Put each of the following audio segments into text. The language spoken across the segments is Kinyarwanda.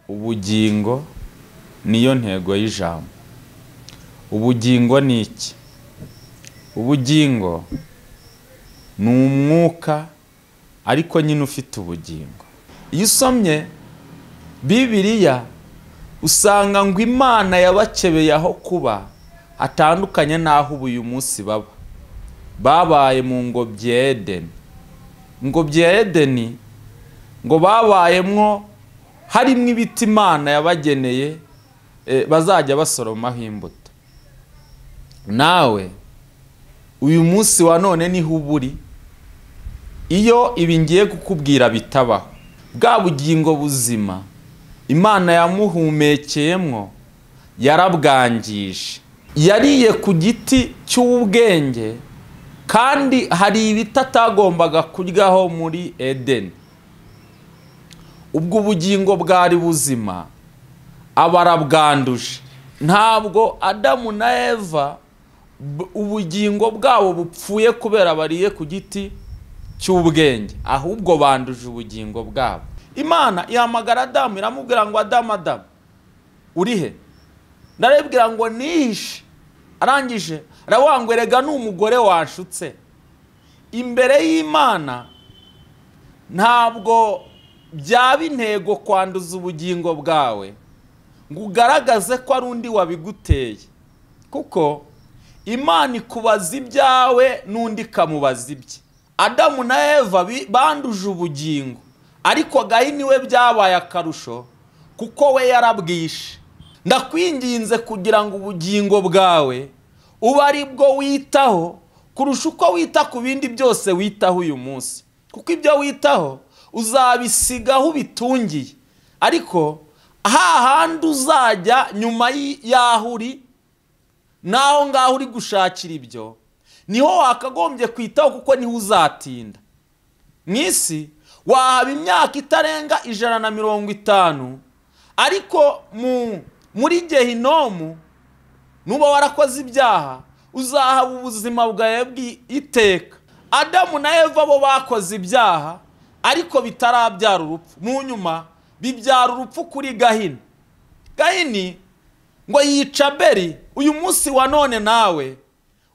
ubugingo niyo ntego y'ijambo. Ubugingo ni iki? Ubugingo ni umwuka ariko nyine ufite ubugingo. Iyo usomye Bibiliya usanga ngo Imana yabakebeye aho kuba hatandukanye naho uyu munsi baba. Babaye mu ngobyi ya Edeni. Ingobyi ya Edeni ngo babayemwo harimo ibiti Imana yabageneye bazajya basoromaho imbuto. Nawe uyu munsi wa none niho uburi. Iyo ibi ngiye kukubwira bitabaho, bwa bugingo buzima Imana yamuhumekeyemwo yarabwangije. Yariye ku giti cy'ubwenge kandi hari ibiti atagombaga kuryaho muri Edeni. Ubwo ubugingo bwari buzima abarabwanduje. Ntabwo Adamu na Eva ubugingo bwabo bupfuye kubera bariye ku giti cy'ubwenge, ahubwo banduje ubugingo bwabo. Imana ihamagara Adamu iramubwira ngo Adamu uri he? Ndarebwira ngo nihishe. Arangije arawangwerega n'umugore wanshutse. Imbere y'Imana ntabwo byaba intego kwanduza ubugingo bwawe ngo ugaragaze ko ari undi wabiguteye, kuko Imana ikubaza ibyawe n'undi kamubaza ibye. Adamu na Eva banduje ubugingo, ariko Gahini we byabaye akarusho kuko we yarabwishe. Ndakwinginze kugira ngo ubugingo bwawe ube ari bwo witaho kurusha uko wita ku bindi byose witaho uyu munsi, kuko ibyo witaho uzabisigaho bitungiye, ariko hahandi uzajya nyuma y'aho uri naho ngaho uri gushakira ibyo niho wakagombye kwitaho, kuko niho uzatinda. Mwisi wahaba imyaka itarenga 150, ariko muri Gehinomu nuba warakoze ibyaha uzahaba ubuzima bwawe bw'iteka. Adamu na Eva bo bakoze ibyaha ariko bitarabyara urupfu, mu nyuma bibyara urupfu kuri Gahini. Gahini ngo yica Abeli. Uyu munsi wa none nawe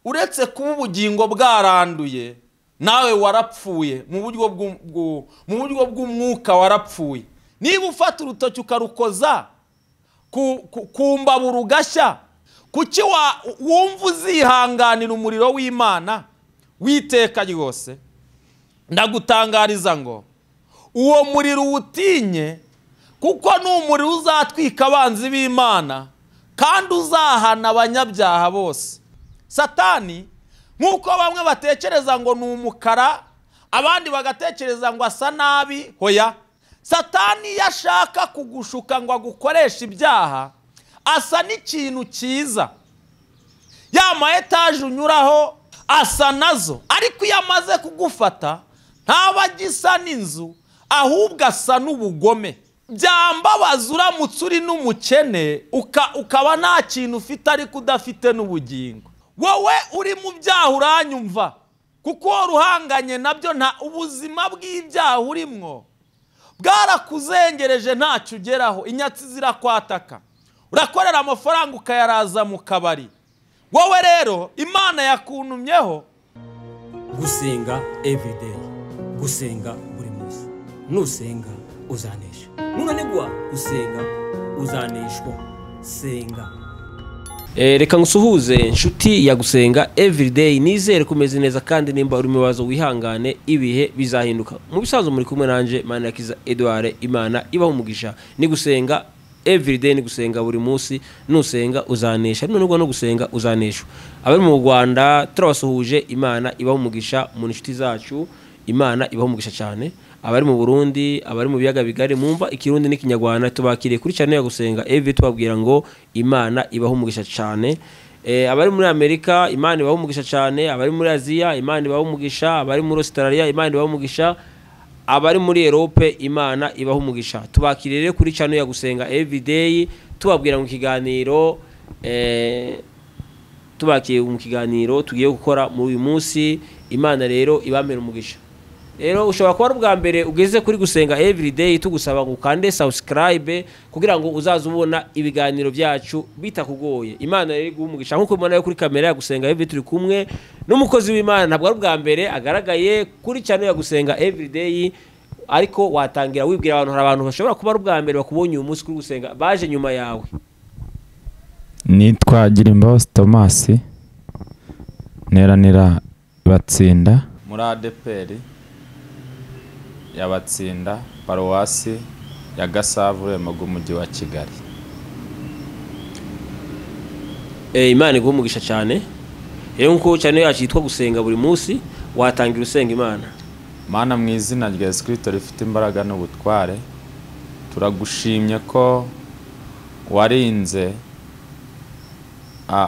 uretse kuba ubugingo bwaranduye, nawe warapfuye mu buryo bw'umwuka warapfuye. Niba ufata urutoki ukarukoza ku mbabura ugashya, kuki wumva uzihanganira umuriro w'Imana witeka ryose? Ndagutangariza ngo uwo muriro uwutinye, kuko ni umuriro uzatwika abanzi b'Imana kandi uzahana abanyabyaha bose. Satani nk'uko bamwe batekereza ngo ni umukara, abandi bagatekereza ngo asa nabi, hoya. Satani yashaka kugushuka ngo agukoreshe ibyaha asa n'ikintu cyiza. Ya ma etaje unyuraho asa nazo, ariko iyo amaze kugufata ntaba gisa n'inzu, ahubwo asa n'ubugome. Byambabaza uramutse uri n'umukene ukaba nta kintu ufite ariko udafite n'ubugingo. Wowe uri mu byaha uranyumva, kuko ruhanganye nabyo, nta ubuzima bw'ibyaha urimwo bwarakuzengereje ntacyo ugeraho. Inyatsi zirakwataka, urakorera amafaranga ukayaraza mu kabari. Wowe rero Imana yakuntumyeho gusenga everyday, gusenga buri munsi. Nusenga uzanesha, nunanigwa gusenga uzaneshwa. Senga. Reka ngusuhuze inshuti ya Gusenga everyday. Nizere kumeze neza kandi nimba uri mu bibazo wihangane, ibihe bizahinduka. Mu bisazo muri kumwe nanje Manirakiza Edouard. Imana ibaho umugisha. Ni gusenga everyday, ni gusenga buri munsi. Nusenga uzanesha, nunanigwa no gusenga uzaneshwa. Abari mu Rwanda turabasuhuje. Imana ibaho umugisha mu inshuti zacu. Imana ibaho umugisha cyane. Abari mu Burundi, abari mu biyaga bigari mumva ikirundi n'ikinyarwanda, tubakiriye kuri channel ya Gusenga EV, tubabwira ngo Imana ibaho umugisha cyane. Abari muri Amerika, Imana ibaho umugisha cyane. Abari muri Aziya, Imana ibaho umugisha. Abari muri Australia, Imana ibaho umugisha. Abari muri Europe, Imana ibaho umugisha. Tubakiriye kuri channel ya Gusenga Everyday, tubabwira mu kiganiro tubakiye mu kiganiro tugiye gukora muri uyu munsi. Imana rero ibamera umugisha. rero ushobora kuba ubwa mbere ugeze kuri Gusenga everyday tugusaba ngo ukande subscribe kugira ngo uzaze ubona ibiganiro byacu bitakugoye. Imana rero igumugisha nkuko mubona kuri kamera ya Gusenga everyday turi kumwe n'umukozi w'Imana, ntabwo ari ubwa mbere agaragaye kuri channel ya Gusenga everyday, ariko watangira wibwira abantu, hari abantu bashobora kuba ari ubwa mbere bakubonye uyu munsi kuri Gusenga baje nyuma yawe. Nitwa Girimbaho Thomas, neranira Batsinda muri ADPR ya Batsinda, paruwasi ya Gasavure mu mujyi wa Kigali. Imana igumugisha cyane. Rero nkuko cyane yacu yitwa Gusenga buri munsi, watangira usenga Imana. Mana, mu izina rya Yesu Kristo rifite imbaraga n'ubutware, turagushimye ko warinze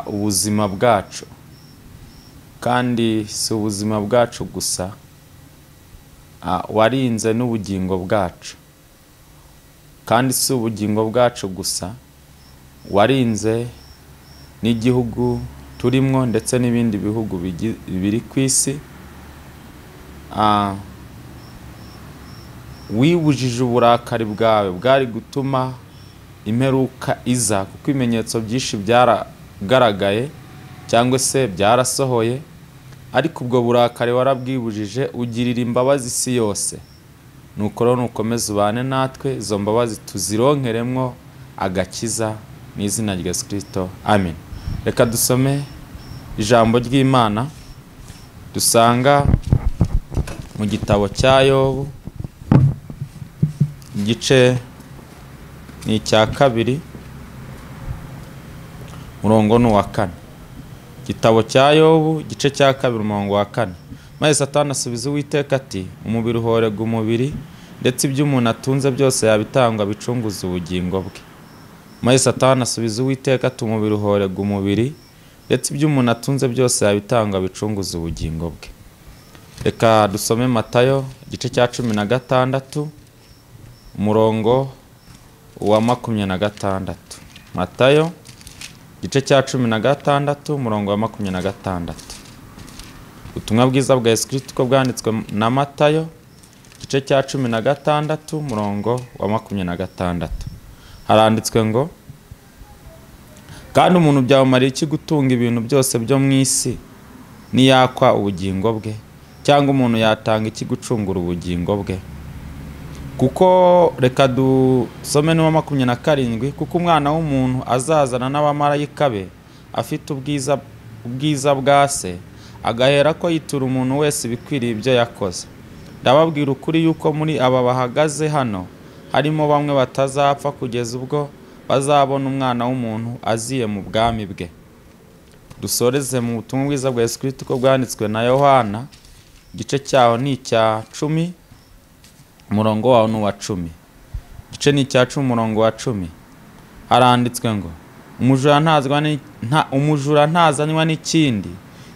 ubuzima bwacu, kandi si ubuzima bwacu gusa, warinze n'ubugingo bwacu, kandi si ubugingo bwacu gusa, warinze n'igihugu turimo ndetse n'ibindi bihugu biri ku isi. Wibujije uburakari bwawe bwari gutuma imperuka iza, kuko ibimenyetso byinshi byaragaragaye cyangwa se byarasohoye, ariko ubwo burakari warabwibujije, ugirira imbabazi isi yose. Nuko rero nukomeze ubane natwe, izo mbabazi tuzironkeremwo agakiza mu izina rya Yesu Kristo, amen. Reka dusome ijambo ry'Imana dusanga mu gitabo cya Yobu, igice ni icya 2 murongo ni wa 4. Gitabo cya Yobu igice cya 2 murongo wa 4. Maze Satani asubiza Uwiteka ati, umubiri uhorega umubiri, ndetse ibyo umuntu atunze byose yabitanga bicunguza ubugingo bwe. Maze Satani asubiza Uwiteka ati, umubiri uhorega umubiri, ndetse ibyo umuntu atunze byose yabitanga bicunguza ubugingo bwe. Reka dusome Matayo igice cya 16 umurongo wa 26. Matayo igice cya 16 umurongo wa 26. Ubutumwa bwiza bwa Yesu Kristo ko bwanditswe na Matayo igice cya 16 umurongo wa 26. Haranditswe ngo, kandi umuntu byamumariye iki gutunga ibintu byose byo mu isi niyakwa ubugingo bwe? Cyangwa umuntu yatanga iki gucungura ubugingo bwe? Kuko reka dusome n'uwa 27, kuko umwana w'umuntu azazana n'abamarayika be afite ubwiza bwa se, agahera ko yitura umuntu wese bikwiriye ibyo yakoze. Ndababwira ukuri yuko muri aba bahagaze hano harimo bamwe batazapfa kugeza ubwo bazabona umwana w'umuntu aziye mu bwami bwe. Dusoreze mu butumwa bwiza bwa Yesu Kristo ko bwanditswe na Yohana igice cyaho ni icya 10 umurongo waho ni uwa 10. Igice ni icya 10 umurongo wa 10. Haranditswe ngo, umujura ntazanywa n'ikindi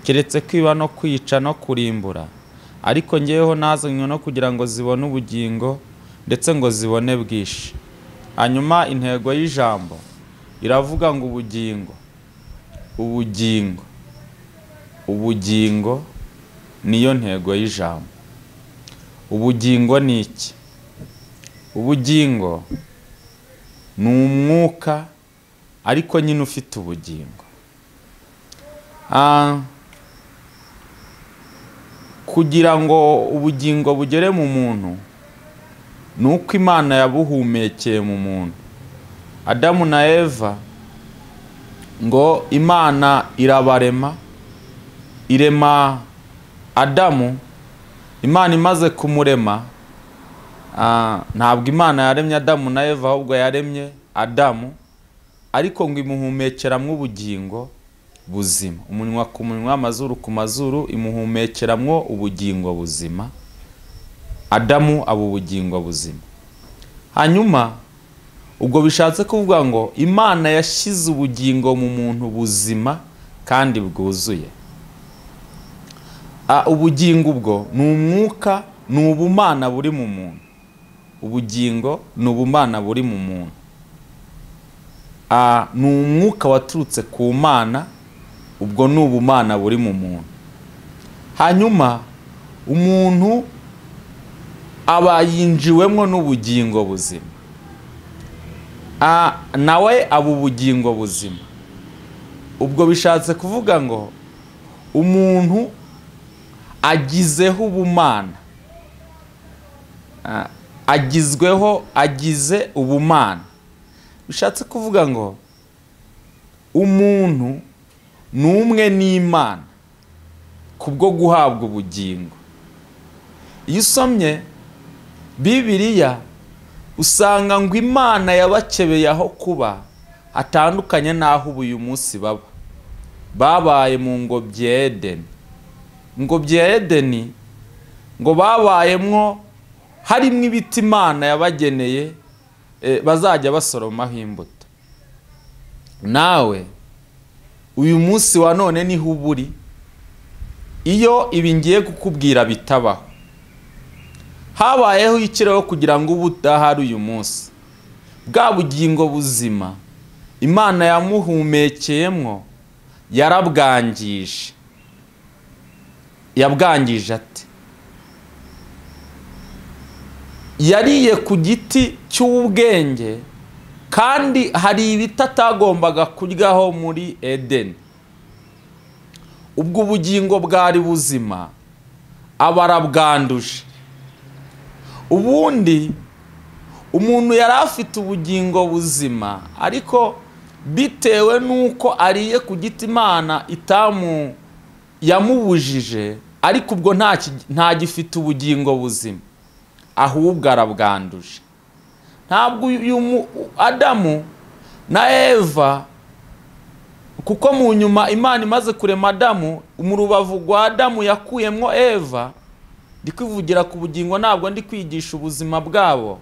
keretse kwiba no kwica no kurimbura, ariko ngeweho nazanywe no kugira ngo zibone ubugingo, ndetse ngo zibone bwinshi. Hanyuma intego y'ijambo iravuga ngo ubugingo niyo ntego y'ijambo. Ubugingo ni iki? Ubugingo ni umwuka ariko nyine ufite ubugingo. Kugira ngo ubugingo bugere mu muntu, nuko Imana yabuhumekeye mu muntu. Adamu na Eva ngo Imana irabarema, irema Adamu. Imana imaze kumurema, ntabwo Imana yaremye Adamu na Eva, ahubwo yaremye Adamu, ariko ngo imuhumekeramwo ubugingo buzima. Umunwa ku munwa, amazuru ku mazuru, imuhumekeramwo ubugingo buzima. Adamu aba ubugingo buzima. Hanyuma ubwo bishatse kuvuga ngo Imana yashyize ubugingo mu muntu buzima kandi bwuzuye. Ubugingo ubwo ni umwuka, ni ubumana buri mu muntu. Ubugingo ni ubumana buri mu muntu. Ni umwuka waturutse ku Mana, ubwo ni ubumana buri mu muntu. Hanyuma umuntu aba yinjiwemwo n'ubugingo buzima. Nawe aba ubugingo buzima. Ubwo bishatse kuvuga ngo umuntu agizeho ubumana, agize ubumana. Bishatse kuvuga ngo umuntu n'umwe n'Imana kubwo guhabwa ubugingo. Iyo usomye Bibiliya usanga ngo Imana yabakebeye aho kuba atandukanye n'aho uyu munsi baba. Babaye mu ngobyi ya Edeni. Ingobyi ya Edeni ngo babayemwo harimo ibiti Imana yabageneye bazajya basoromaho imbuto. Nawe uyu munsi wa none niho uburi. Iyo ibi ngiye kukubwira bitabaho, habayeho ikireho kugira ngo ubudahari uyu munsi. Bwa bugingo buzima Imana yamuhumekeyemwo yarabwangije. Yabwangije ati: yariye ku giti cy'ubwenge, kandi hari ibiti atagombaga kuryaho muri Edeni. Ubwo ubugingo bwari buzima aba arabwanduje. Ubundi umuntu yari afite ubugingo buzima, ariko bitewe nuko ariye ku giti Imana yamubujije, ariko ubwo nta gifite ubugingo buzima, ahubwo arabwanduje. Ntabwo uyu Adamu na Eva, kuko mu nyuma Imana imaze kurema Adamu, mu rubavu rwa Adamu yakuyemwo Eva. Ndi kwivugira ku bugingo, ntabwo ndi kwigisha ubuzima bwabo.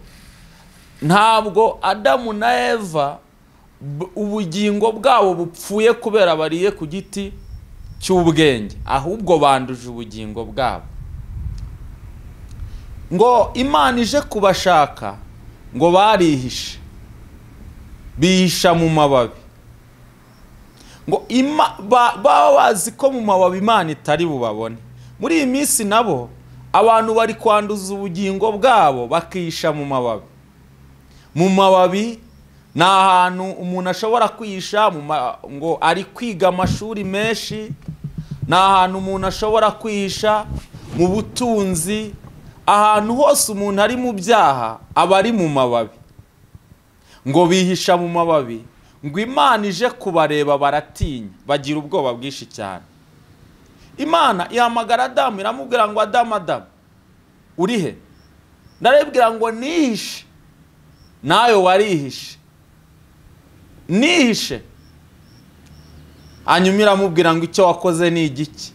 Ntabwo Adamu na Eva ubugingo bwabo bupfuye kubera bariye ku giti cy'ubwenge, ahubwo banduje ubugingo bwabo. Ngo Imana ije kubashaka, ngo barihishe, bihisha mu mababi. Ngo baba bazi ko mu mababi Imana itari bubabone. Muri iyi minsi nabo abantu bari kwanduza ubugingo bwabo bakihisha mu mababi. Mu mababi ni ahantu umuntu ashobora kwihisha ngo ari kwiga amashuri menshi. Ni ahantu umuntu ashobora kwihisha mu butunzi. Ahantu hose umuntu ari mu byaha aba ari mu mababi. Ngo bihisha mu mababi, ngo Imana ije kubareba baratinya, bagira ubwoba bwinshi cyane. Imana ihamagara Adamu iramubwira ngo Adamu, uri he? Ndarebwira ngo nihishe. Nawe warihishe. Nihishe. Hanyuma iramubwira ngo icyo wakoze ni igiki?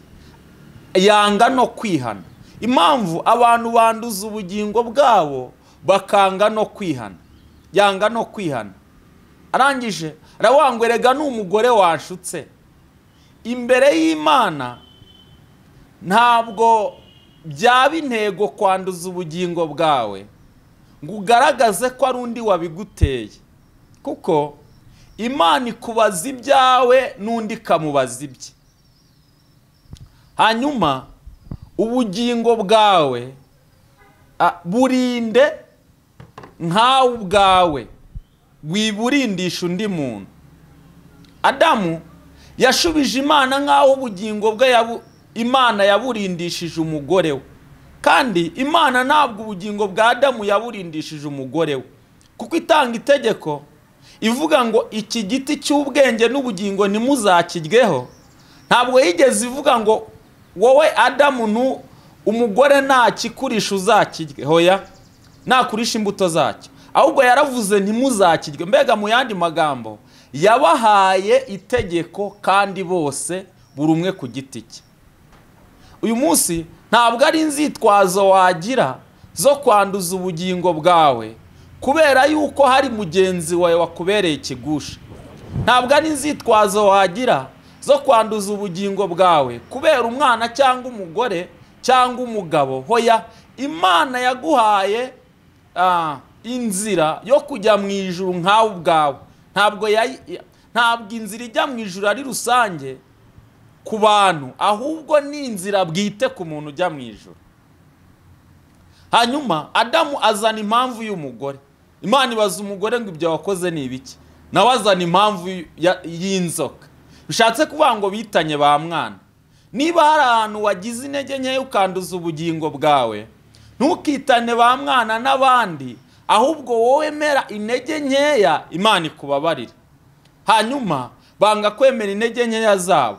Yanga no kwihana. Impamvu abantu banduza ubugingo bwabo bakanga no kwihana. Yanga no kwihana. Arangije arawangwerega n'umugore wanshutse. Imbere y'Imana ntabwo byaba intego kwanduza ubugingo bwawe ngo ugaragaze ko ari undi wabiguteye, kuko Imana ikubaza ibyawe n'undi kamubaza ibye. Hanyuma ubugingo bwawe burinde nkawe ubwawe, wiburindisha undi muntu. Adamu yashubije Imana nkaho ubugingo bwe Imana yaburindishije umugore we, kandi Imana ntabwo ubugingo bwa Adamu yaburindishije umugore we, kuko itanga itegeko ivuga ngo iki giti cy'ubwenge n'ubugingo ntimuzakiryeho. Ntabwo yigeze ivuga ngo wowe Adamu umugore nakikurisha uzakirye, hoya, nakurisha imbuto zacyo. Ahubwo yaravuze ntimuzakirye. Mbega mu yandi magambo yabahaye itegeko, kandi bose buri umwe ku giti cye. Uyu munsi ntabwo ari inzitwazo wagira zo kwanduza ubugingo bwawe kubera yuko hari mugenzi wawe wakubereye ikigusha. Ntabwo ari inzitwazo wagira zo kwanduza ubugingo bwawe kubera umwana cyangwa umugore cyangwa umugabo. Hoya, Imana yaguhaye inzira yo kujya mu ijuru nkawe ubwawe. Ntabwo inzira ijya mu ijuru ari rusange ku bantu, ahubwo ni inzira bwite ku muntu ujya mu ijuru. hanyuma Adamu azana impamvu y'umugore. Imana ibaza umugore ngo ibyo wakoze ni ibiki, nawe azana impamvu y'inzoka. Bishatse kuvuga ngo bitanye ba mwana. Niba hari ahantu wagize intege nke ukanduza ubugingo bwawe, ntukitane ba mwana n'abandi, ahubwo wowe mera intege nkeya Imana ikubabarira. Hanyuma banga kwemera intege nkeya zabo.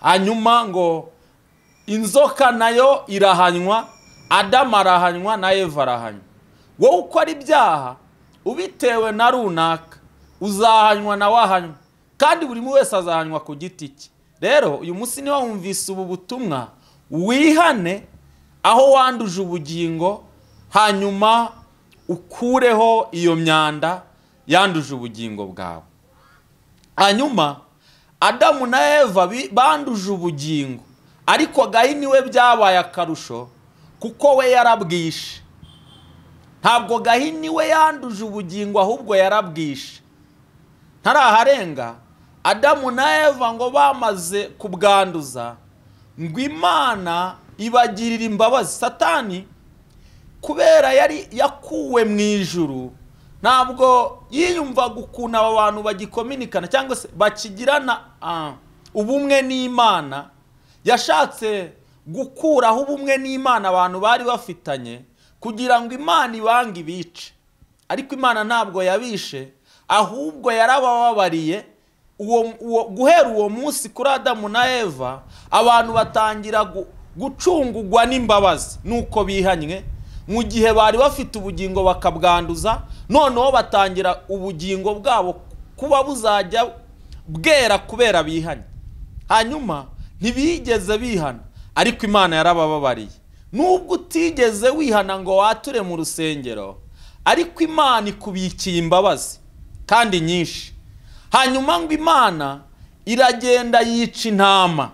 Hanyuma ngo inzoka nayo irahanywa, Adamu arahanywa na Eva arahanywa. Wowe ukora ibyaha ubitewe na runaka, uzahanywa na wahanywa, kandi buri wese azahanywa ku giti cye. Rero uyu munsi niba wumvise ubu butumwa, wihane aho wanduje ubugingo, hanyuma ukureho iyo myanda yanduje ubugingo bwawe. Hanyuma Adamu na Eva banduje ubugingo, ariko Gahini we byabaye akarusho kuko we yarabwishe. Ntabwo Gahini we yanduje ubugingo, ahubwo yarabwishe. Ntaraharenga Adamu na Eva ngo bamaze kubwanduza, ngo Imana ibagirira imbabazi. Satani kubera yari yakuwe mu ijuru, ntabwo yiyumvaga ukuntu aba bantu bagikominikana cyangwa se bakigirana ubumwe n'Imana. Yashatse gukuraho ubumwe n'Imana abantu bari bafitanye kugira ngo Imana ibange ibice. Ariko Imana ntabwo yabishe, ahubwo yarabababariye. Guhera uwo munsi kuri Adamu na Eva, abantu batangira gucungugwa n'imbabazi nuko bihanywe. Mu gihe bari bafite ubugingo bakabwanduza, noneho batangira ubugingo bwabo kuba buzajya bwera kubera bihanye. Hanyuma ntibigeze bihana, ariko Imana yarabababariye. Nubwo utigeze wihana ngo wature mu rusengero, ariko Imana ikubikiye imbabazi kandi nyinshi. Hanyuma ngo Imana iragenda yica intama,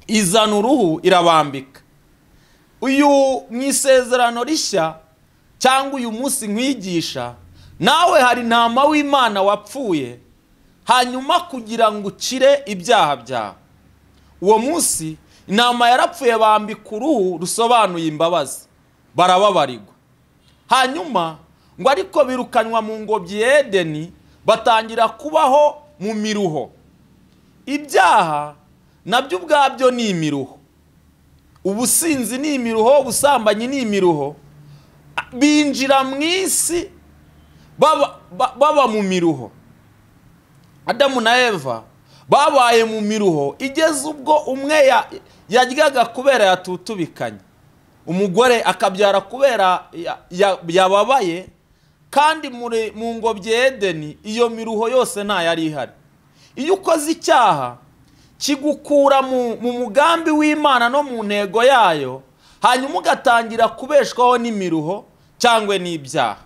izana uruhu irabambika. Uyu mu isezerano rishya cyangwa uyu munsi nkwigisha, nawe hari intama w'Imana wapfuye, hanyuma kugira ngo ucire ibyaha byawe. Uwo munsi intama yarapfuye, bambika uruhu rusobanuye imbabazi, barababarirwa. Hanyuma ngo ariko birukanywa mu ngobyi y'Edeni, batangira kubaho mu miruho. Ibyaha nabyo ubwabyo ni imiruho. Ubusinzi ni imiruho, ubusambanyi ni imiruho. Binjira mu isi baba mu miruho. Adamu na Eva babaye mu miruho igeze ubwo umwe yaryaga kubera yatutubikanye, umugore akabyara kubera yababaye, kandi mu ngobyi y'Edeni iyo miruho yose nta yari ihari. Iyo ukoze icyaha kigukura mu mugambi w'Imana no mu ntego yayo, hanyuma ugatangira kubeshwaho n'imiruho cyangwa n'ibyaha.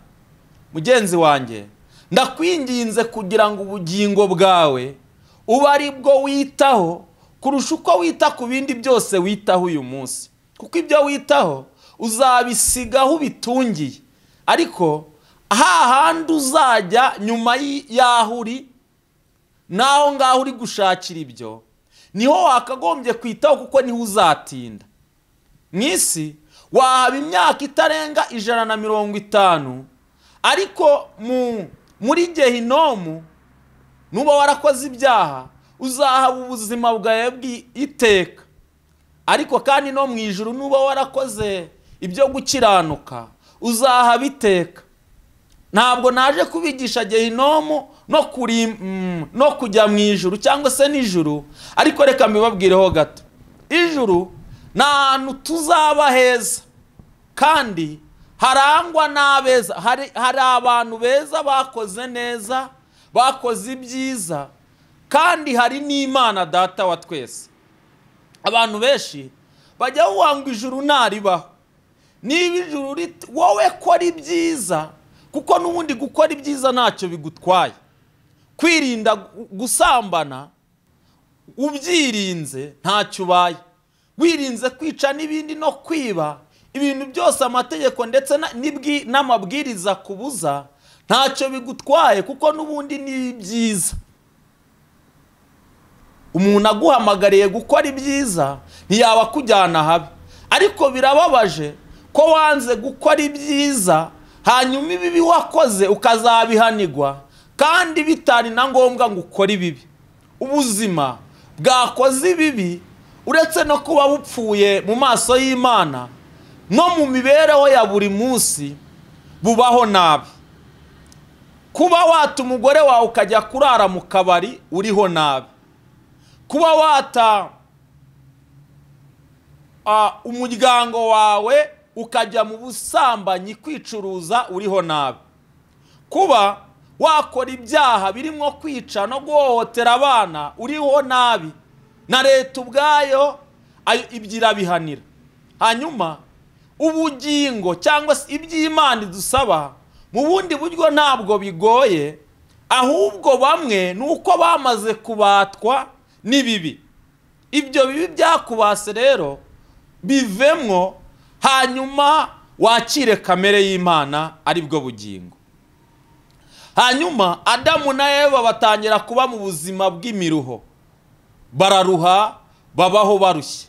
Mugenzi wanjye, ndakwinginze kugira ngo ubugingo bwawe ube ari bwo witaho kurusha uko wita ku bindi byose witaho uyu munsi, kuko ibyo witaho uzabisigaho bitungiye. Ariko hahandi uzajya nyuma y'aho uri, naho ngaho uri gushakira ibyo, niho wakagombye kwitaho, kuko niho uzatinda. Mu isi wahaba imyaka itarenga 150, ariko muri Gehinomu nuba warakoze ibyaha uzahaba ubuzima bwawe bw'iteka. Ariko kandi no mu ijuru nuba warakoze ibyo gukiranuka uzahaba iteka. Ntabwo naje kubigisha Gehinomu no kujya mu ijuru cyangwa se n'ijuru, ariko reka mbibabwireho gato. Ijuru ni ahantu tuzaba heza kandi harangwa n'abeza. Hari abantu beza bakoze neza, bakoze ibyiza, kandi hari n'Imana Data wa twese. Abantu benshi bajya wanga ijuru ntaribaho. Niba ijuru wowe kora ibyiza, kuko n'ubundi gukora ibyiza ntacyo bigutwaye. Kwirinda gusambana ubyirinze ntacyo ubaye. Wirinze kwica n'ibindi no kwiba, ibintu byose amategeko ndetse n'amabwiriza kubuza, ntacyo bigutwaye, kuko n'ubundi ni byiza. Umuntu aguhamagariye gukora ibyiza ntiyaba kujyana habi. Ariko birababaje ko wanze gukora ibyiza hanyuma ibibi wakoze ukazabihanirwa kandi bitari na ngombwa ngo ukore ibibi. Ubuzima bwakoze ibibi uretse no kuba bupfuye mu maso y'Imana no mu mibereho ya buri munsi bubaho nabi. Kuba wata umugore wawe ukajya kurara mu kabari uriho nabi. Kuba wata umuryango wawe ukajya mu busambanyi kwicuruza uriho nabi. Kuba wakora ibyaha birimo kwica no guhohotera abana uriho nabi, na leta ubwayo ibyira bihanira. Hanyuma ubugingo cyangwa se iby'Imana idusaba mu bundi buryo ntabwo bigoye, ahubwo bamwe nuko bamaze kubatwa n'ibibi. Ibyo bibi byakubase rero bivemwo, hanyuma wakire kamere y'Imana ari bwo bugingo. Hanyuma Adamu na Eva batangira kuba mu buzima bw'imiruho, bararuha, babaho barushye.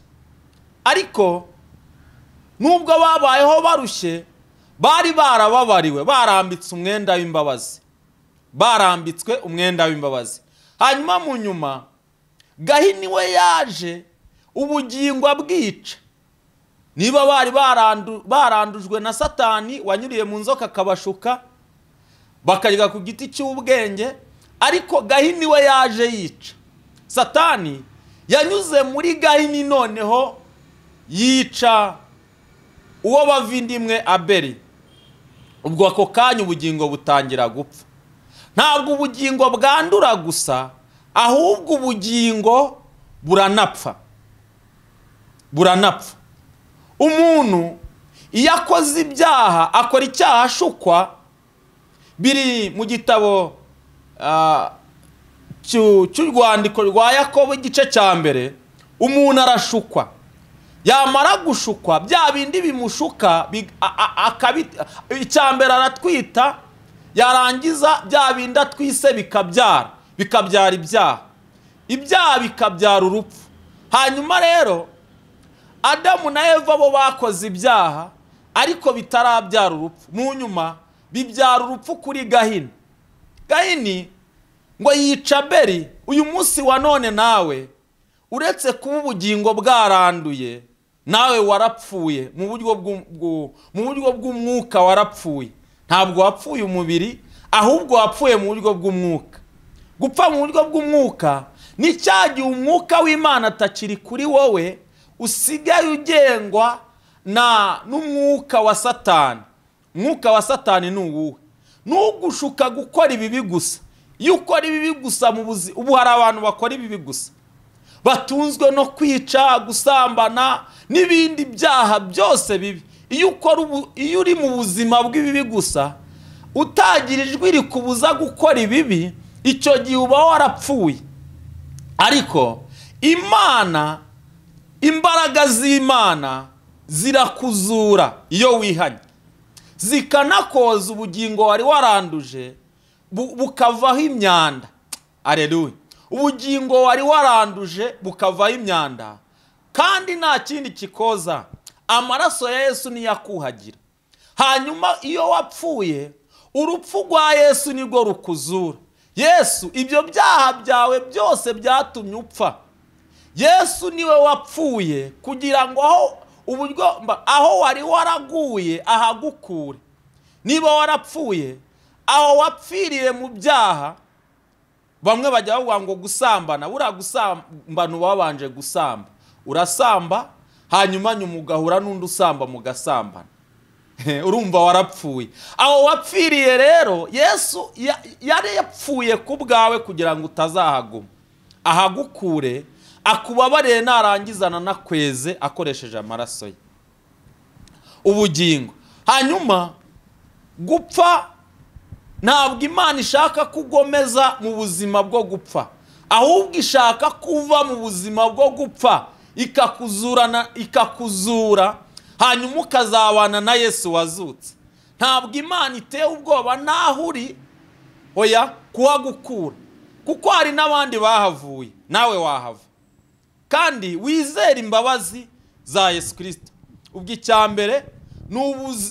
Ariko nubwo babayeho barushye, bari barababariwe, barambitswe umwenda w'imbabazi, barambitswe umwenda w'imbabazi. Hanyuma mu nyuma Gahini we yaje ubugingo abwica. Niba bari barandujwe na Satani wanyuriye mu nzoka akabashuka bakarya ku giti cy'ubwenge, ariko Gahini we yaje yica. Satani yanyuze muri Gahini noneho yica uwo bavindimwe Abeli. Ubwo ako kanya ubugingo butangira gupfa. Ntabwo ubugingo bwandura gusa, ahubwo ubugingo buranapfa. Buranapfa. Umuntu iyo akoze ibyaha, akora icyaha ashukwa, biri mu gitabo cy'urwandiko rwa Yakobo igice cya mbere, umuntu arashukwa. Yamara gushukwa bya bindi bimushuka icyambere aratwita, yarangiza bya bindi atwise bikabyara ibyaha, ibyaha bikabyara urupfu. Hanyuma rero Adamu na Eva bo bakoze ibyaha ariko bitarabyara urupfu, mu nyuma bibyara urupfu kuri Gahini. Gahini ngo yica Abeli. Uyu munsi wa none nawe uretse kuba ubugingo bwaranduye, nawe warapfuye mu buryo bw'umwuka. Warapfuye, ntabwo wapfuye umubiri, ahubwo wapfuye mu buryo bw'umwuka. Gupfa mu buryo bw'umwuka ni cyagiye umwuka w'Imana atakiri kuri wowe, usigaye ugengwa n'umwuka wa Satani. Umwuka wa Satani ni uwuhe? Nugushuka gukora ibibi gusa. Iyo ukora ibibi gusa mu buzima, ubu hari abantu bakora ibibi gusa, batunzwe no kwica, gusambana n'ibindi byaha byose bibi. Iyo uri mu buzima bw'ibibi gusa, utagira ijwi rikubuza gukora ibibi, icyo gihe uba warapfuye. Ariko Imana, imbaraga z'Imana zirakuzura iyo wihanye, zikanakoza ubugingo wari waranduje bukavaho imyanda. Aleluya. Ubugingo wari waranduje bukavaho imyanda, kandi nta kindi kikoza, amaraso ya Yesu niyakuhagira. Hanyuma iyo wapfuye, urupfu rwa Yesu nirwo rukuzura. Yesu, ibyo byaha byawe byose byatumye upfa, Yesu niwe wapfuye kugira ngo aho wari waraguye ahagukure. Niba warapfuye, aho wapfiriye mu byaha, bamwe bajya bavuga ngo gusambana, buriya gusambana wabanje gusamba, urasamba hanyuma nyuma ugahura n'undi usamba mugasambana. Urumva warapfuye. Aho wapfiriye rero Yesu yari yapfuye ku bwawe kugira ngo utazahaguma, ahagukure, akubabarire narangizana nakweze akoresheje amaraso ye. Ubugingo. Hanyuma gupfa, ntabwo Imana ishaka kugomeza mu buzima bwo gupfa, ahubwo ishaka kuva mu buzima bwo gupfa ikakuzura, hanyuma ukazabana na Yesu wazutse. Ntabwo Imana iteye ubwoba naho uri, oya, kuhagukura, kuko hari n'abandi bahavuye, nawe wahava. Kandi wizere imbabazi za Yesu Kristo. Ubwo icyambere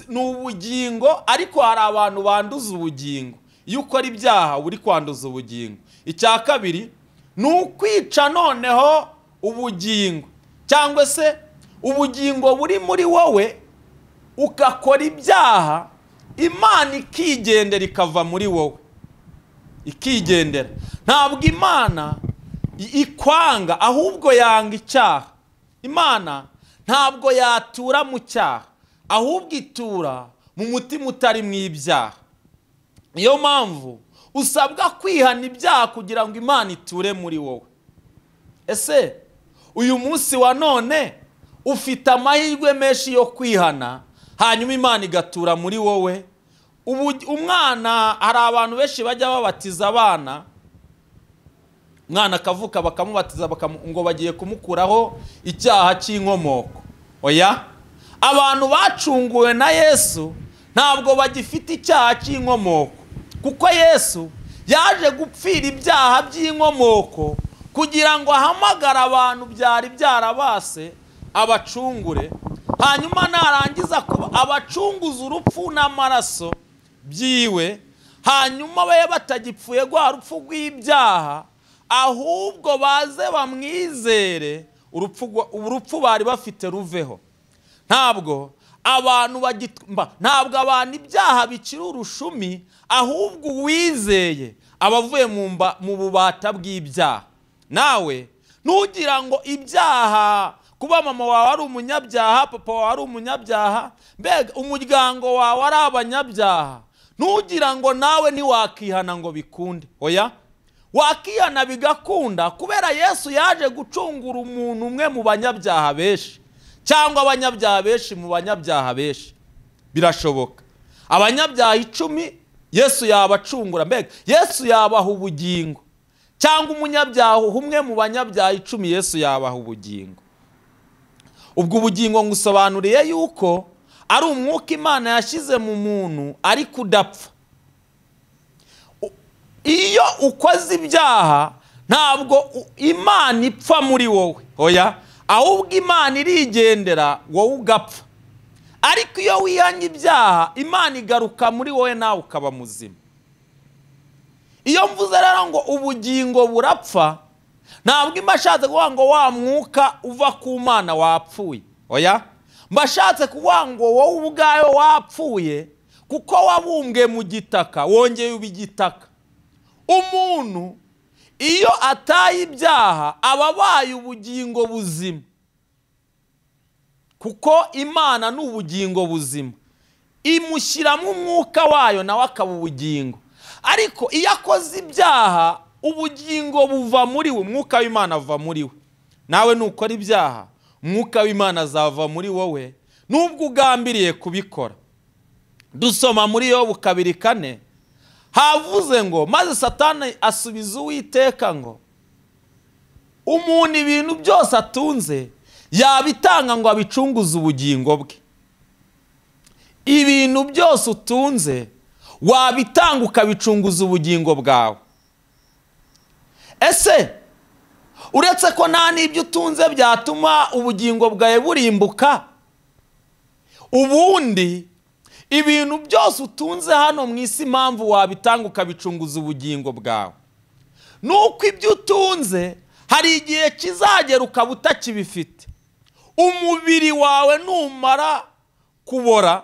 ni ubugingo, ariko hari abantu banduza ubugingo. Iyo ukora ibyaha uri kwanduza ubugingo. Icya kabiri ni ukwica noneho ubugingo, cyangwa se ubugingo buri muri wowe ukakora ibyaha, Imana ikigendera ikava muri wowe, ikigendera. Ntabwo Imana ikwanga, ahubwo yanga icyaha. Imana ntabwo yatura mu cyaha, ahubwo itura mu mutima utari mu ibyaha. Niyo mpamvu usabwa kwihana ibyaha kugira ngo Imana iture muri wowe. Ese uyu munsi wa none ufite amahirwe menshi yo kwihana, hanyuma Imana igatura muri wowe. Umwana, hari abantu benshi bajya babatiza abana, umwana akavuka bakamubatiza ngo bagiye kumukuraho icyaha cy'inkomoko. Oya, abantu bacunguwe na Yesu ntabwo bagifite icyaha cy'inkomoko, kuko Yesu yaje gupfira ibyaha by'inkomoko kugira ngo ahamagare abantu byari byarabase abacungure, hanyuma narangiza kuba abacunguza urupfu n'amaraso byiwe, hanyuma baye batagipfuye rwa rupfu rw'ibyaha, ahubwo baze bamwizere, urupfu bari bafite ruveho. Ntabwo abantu ibyaha bikiri urushumi, ahubwo uwizeye abavuye mu bubata bw'ibyaha. Nawe nugira ngo ibyaha, kuba mama wawe ari umunyabyaha, papa wawe ari umunyabyaha, mbega umuryango wawe ari abanyabyaha, nugira ngo nawe ntiwakihana ngo bikunde. Oya, wakihana bigakunda, kubera Yesu yaje gucungura umuntu umwe mu banyabyaha benshi, cyangwa abanyabyaha benshi mu banyabyaha benshi. Birashoboka abanyabyaha 10 Yesu yabacungura, mbega Yesu yabaha ubugingo, cyangwa umunyabyaha umwe mu banyabyaha 10 Yesu yabaha ubugingo. Ubwo ubugingo ngusobanuriye yuko ari umwuka Imana yashyize mu muntu ariko udapfa. Iyo ukoze ibyaha ntabwo Imana ipfa muri wowe, oya, ahubwo Imana irigendera wowe ugapfa. Ariko iyo wihanye ibyaha, Imana igaruka muri wowe nawe ukaba muzima. Iyo mvuze rero ngo ubugingo burapfa, ntabwo imbashatse kuvuga ngo wa mwuka uva ku Mana wapfuye. Oya, mbashatse kuvuga ngo wowe ubwayo wapfuye, kuko wabumbwe mu gitaka, wongeye uba igitaka. Umuntu iyo ataye ibyaha aba abaye ubugingo buzima, kuko Imana ni ubugingo buzima, imushyiramo umwuka wayo nawe akaba ubugingo. Ariko iyo akoze ibyaha, ubugingo buva muri we, umwuka w'Imana ava muri we. Nawe nukora ibyaha, umwuka w'Imana azava muri wowe, nubwo ugambiriye kubikora. Dusoma muri Yobu 2:4, havuze ngo maze Satani asubiza Uwiteka ngo, umuntu ibintu byose atunze yabitanga ngo abicunguze ubugingo bwe. Ibintu byose utunze wabitanga ukabicunguza ubugingo bwawe. Ese uretse ko nta n'ibyo utunze byatuma ubugingo bwawe burimbuka, ubundi ibintu byose utunze hano mu isi impamvu wabitanga ukabicunguza ubugingo bwawe, nuko ibyo utunze hari igihe kizagera ukaba utakibifite. Umubiri wawe numara kubora,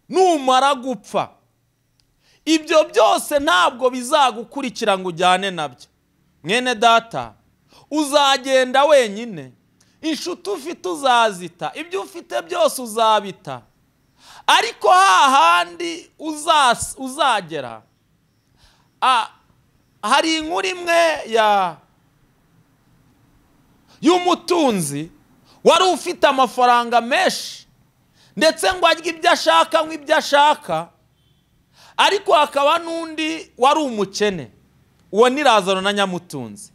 numara gupfa, ibyo byose ntabwo bizagukurikira ngo ujyane nabyo. Mwene data, uzagenda wenyine, inshuti ufite uzazita, ibyo ufite byose uzabita. Ariko hahandi uzagera, hari inkuru imwe y'umutunzi wari ufite amafaranga menshi, ndetse ngo arye ibyo ashaka nk'ibyo ashaka. Ariko hakaba n'undi wari umukene, uwo ni Lazaro na Nyamutunzi.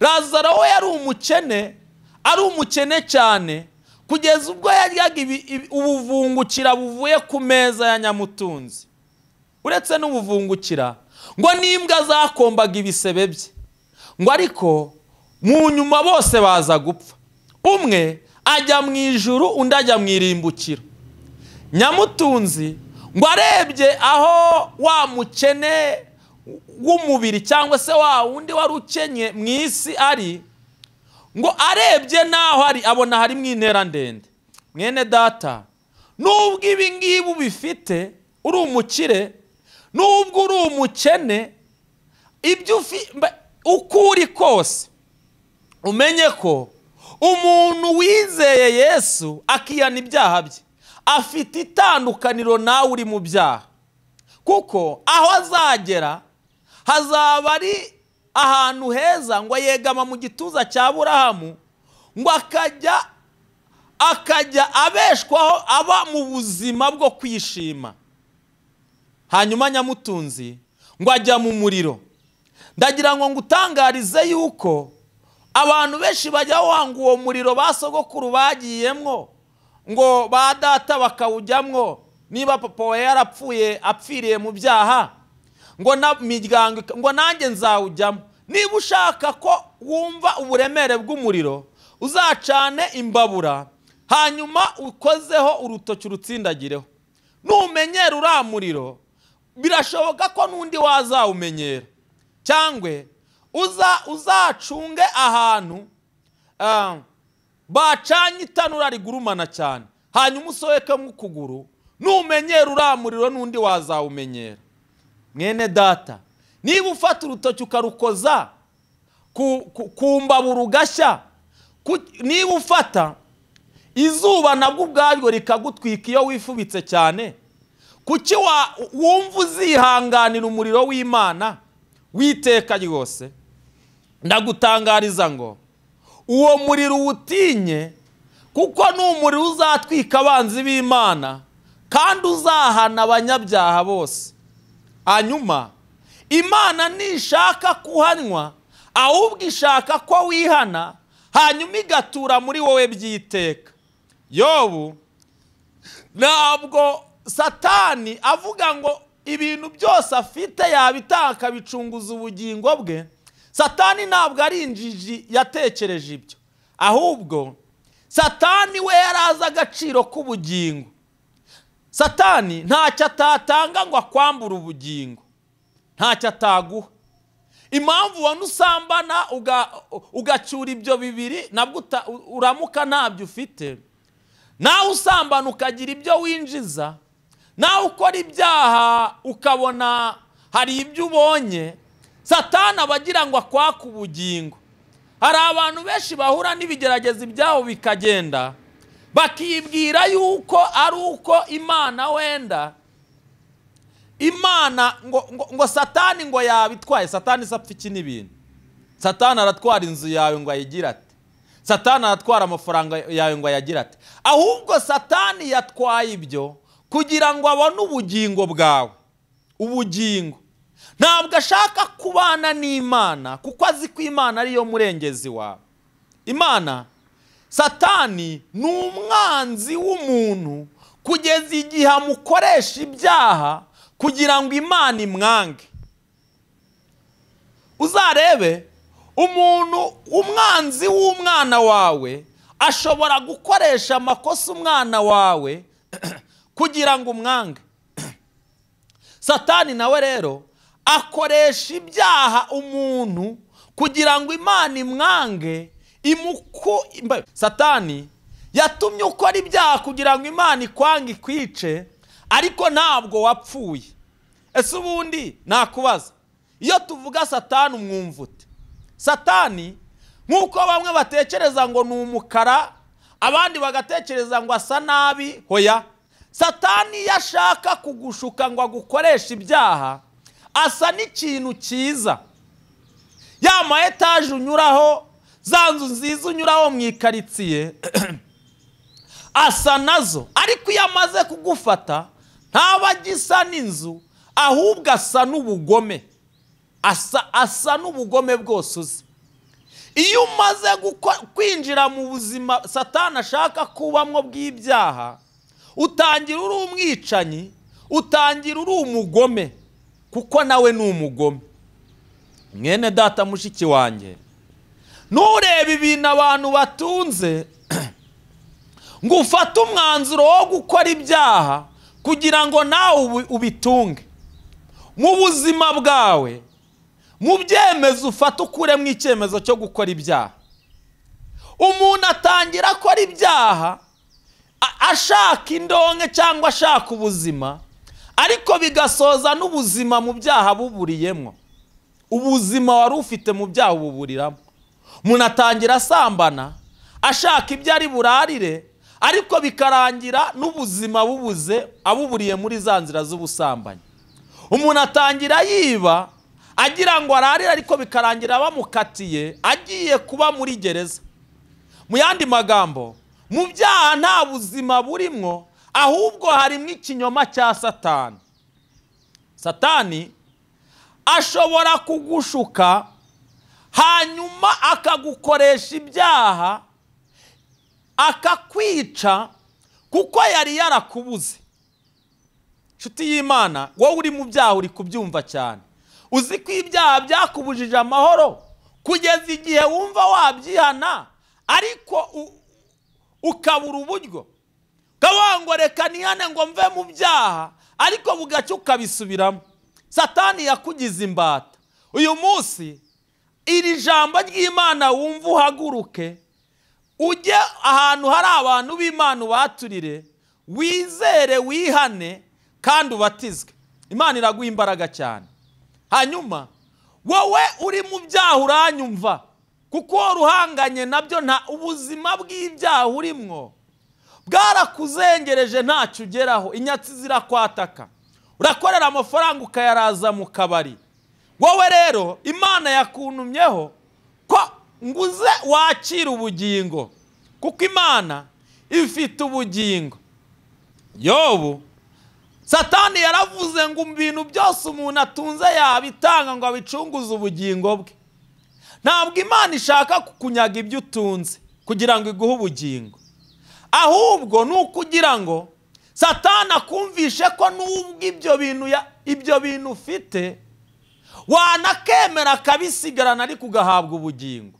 Lazaro we yari umukene, ari umukene cyane, kugeza ubwo yaryaga ubuvungukira buvuye ku meza ya Nyamutunzi. Uretse n'ubuvungukira, ngo n'imbwa zakombaga ibisebe bye. Ngo ariko mu nyuma bose baza gupfa, umwe ajya mu ijuru, undi ajya mu irimbukiro. Nyamutunzi ngo arebye aho wa mukene w'umubiri cyangwa se wa wundi wari ukenye mu isi ari, ngo arebye naho ari abona hari mu intera ndende. Mwene data, nubwo ibi ngibi ubifite uri umukire, nubwo uri umukene, ibyo uko uri kose umenye ko umuntu wizeye Yesu akiyana ibyaha bye afite itandukaniro nawe uri mu byaha, kuko aho azagera hazaba ari ahantu heza, ngo yegama mu gituza cya Burahamu, ngo akajya abeshwaho, aba mu buzima bwo kwishima. Hanyuma Nyamutunzi ngo ajya mu muriro. Ndagira ngo ngutangarize yuko abantu benshi bajya wanga uwo muriro basogokuru bagiyemwo, ngo ba data bakawujyamwo, niba papa we yarapfuye apfiriye mu byaha, ngo na miryango, ngo nanjye nzawujyamo. Niba ushaka ko wumva uburemere bw'umuriro, uzacane imbabura, hanyuma ukozeho urutoki urutsindagireho. Numenyera uriya muriro, birashoboka ko n'undi wazawumenyera. Cyangwa uzacunge ahantu bacanye itanura rigurumana cyane, hanyuma usoheke mu kuguru, numenyera uriya muriro n'undi wazawumenyera. Mwene data, niba ufata urutoki ukarukoza ku mbabura ugashya, niba ufata izuba nabwo ubwaryo rikagutwika iyo wifubitse cyane, kuki wumva uzihanganira umuriro w'Imana witeka ryose? Ndagutangariza ngo uwo muriro uwutinye, kuko n'umuriro uzatwika abanzi b'Imana kandi uzahana abanyabyaha bose. Hanyuma Imana nishaka kuhanywa, ahubwo ishaka ko wihana, hanyuma igatura muri wowe byiteka. Yobu, ntabwo Satani avuga ngo ibintu byose afite yabitanga akabicunguza ubugingo bwe. Satani ntabwo ari injiji yatekereje ibyo, ahubwo Satani we yarazi agaciro k'ubugingo. Satani ntacyo atatanga ngo akwambure ubugingo, ntacyo ataguha. Impamvu ubona usambana ugacyura ibyo bibiri, nabwo uramuka ntabyo ufite. Nawe usambana ukagira ibyo winjiza, nawe ukora ibyaha ukabona hari ibyo ubonye, Satani abagira ngo akwake ubugingo. Hari abantu benshi bahura n'ibigerageza ibyabo bikagenda, bakibwira yuko ari uko Imana wenda Imana ngo Satani ngo yabitwaye. Satani sapfa iki n'ibintu. Satani aratwara inzu yawe ngo ayigira ate, Satani aratwara amafaranga yawe ngo ayagira ate. Ahubwo Satani yatwaye ibyo kugira ngo abone ubugingo bwawe. Ubugingo ntabwo ashaka kubana n'Imana, kuko azi ko Imana ariyo murengezi wawe. Imana, Satani ni umwanzi w'umuntu kugeza igihe amukoresha ibyaha kugira ngo Imana imwange. Uzarebe umuntu, umwanzi w'umwana wawe ashobora gukoresha amakosa umwana wawe kugira ngo umwange. Satani nawe rero akoresha ibyaha umuntu kugira ngo Imana imwange. Satani yatumye ukora ibyaha kugira ngo Imana ikwange ikwice, ariko ntabwo wapfuye. Ese ubundi nakubaza, iyo tuvuga Satani umwumva ute? Satani nk'uko bamwe batekereza ngo ni umukara, abandi bagatekereza ngo asa nabi, hoya. Satani yashaka kugushuka ngo agukoreshe ibyaha, asa n'ikintu cyiza. Ya ma etaje unyuraho, za nzu nziza unyuraho mu ikaritsiye, asa nazo. Ariko iyo amaze kugufata, ntaba agisa n'inzu, ahubwo asa n'ubugome. Asa n'ubugome bwose uzi. Iyo umaze kwinjira mu buzima Satani ashaka kubamwo bw'ibyaha, utangira uri umwicanyi, utangira uri umugome, kuko nawe ni umugome. Mwene data mushiki wanjye, nureba ibintu abantu batunze ngo ufate umwanzuro wo gukora ibyaha, kugira ngo nawe ubitunge mu buzima bwawe, mu byemezo ufata ukuremo icyemezo cyo gukora ibyaha. Umuntu atangira akora ibyaha ashaka indonke cyangwa ashaka ubuzima, ariko bigasoza n'ubuzima mu byaha buburiyemo. Ubuzima wari ufite mu byaha ububuriramo. Umuntu atangira asambana ashaka ibyo ari burarire, ariko bikarangira n'ubuzima bubuze abuburiye muri za nzira z'ubusambanyi. Umuntu atangira yiba agira ngo ararire, ariko bikarangira bamukatiye agiye kuba muri gereza. Mu yandi magambo, mu byaha nta buzima burimwo, ahubwo harimo ikinyoma cya Satani. Satani ashobora kugushuka hanyuma akagukoresha ibyaha, akakwica kuko yari yarakubuze. Nshuti y'Imana, wowe uri mu byaha uri kubyumva cyane. Uzi ko ibyaha byakubujije amahoro kugeza igihe wumva wabyihana, ariko ukabura uburyo. Ukavuga ngo reka nihane ngo mve mu byaha, ariko bugacya ukabisubiramo. Satani yakugize imbata. Uyu munsi iri jambo ry'Imana wumva uhaguruke, ujye ahantu hari abantu b'Imana baturire, wizere, wihane kandi ubatizwe. Imana iraguha imbaraga cyane. Hanyuma wowe uri mu byaha uranyumva, kuko ruhanganye nabyo, nta ubuzima bw'ibyaha urimwo bwarakuzengereje, ntacyo ugeraho. Inyatsi zirakwataka, urakorera amafaranga ukayaraza mu kabari. Wowe rero Imana yakuntumyeho ko nguze wakira ubugingo, kuko Imana ifite ubugingo. Yobu, Satani yaravuze ngo ibintu byose umuntu atunze yabitanga ngo abicunguze ubugingo bwe. Ntabwo Imana ishaka kukunyaga ibyo utunze kugira ngo iguhe ubugingo, ahubwo ni ukugira ngo Satani akumvishe ko nubwo ibyo bintu ufite wanakemera akabisigarana ariko ugahabwa ubugingo.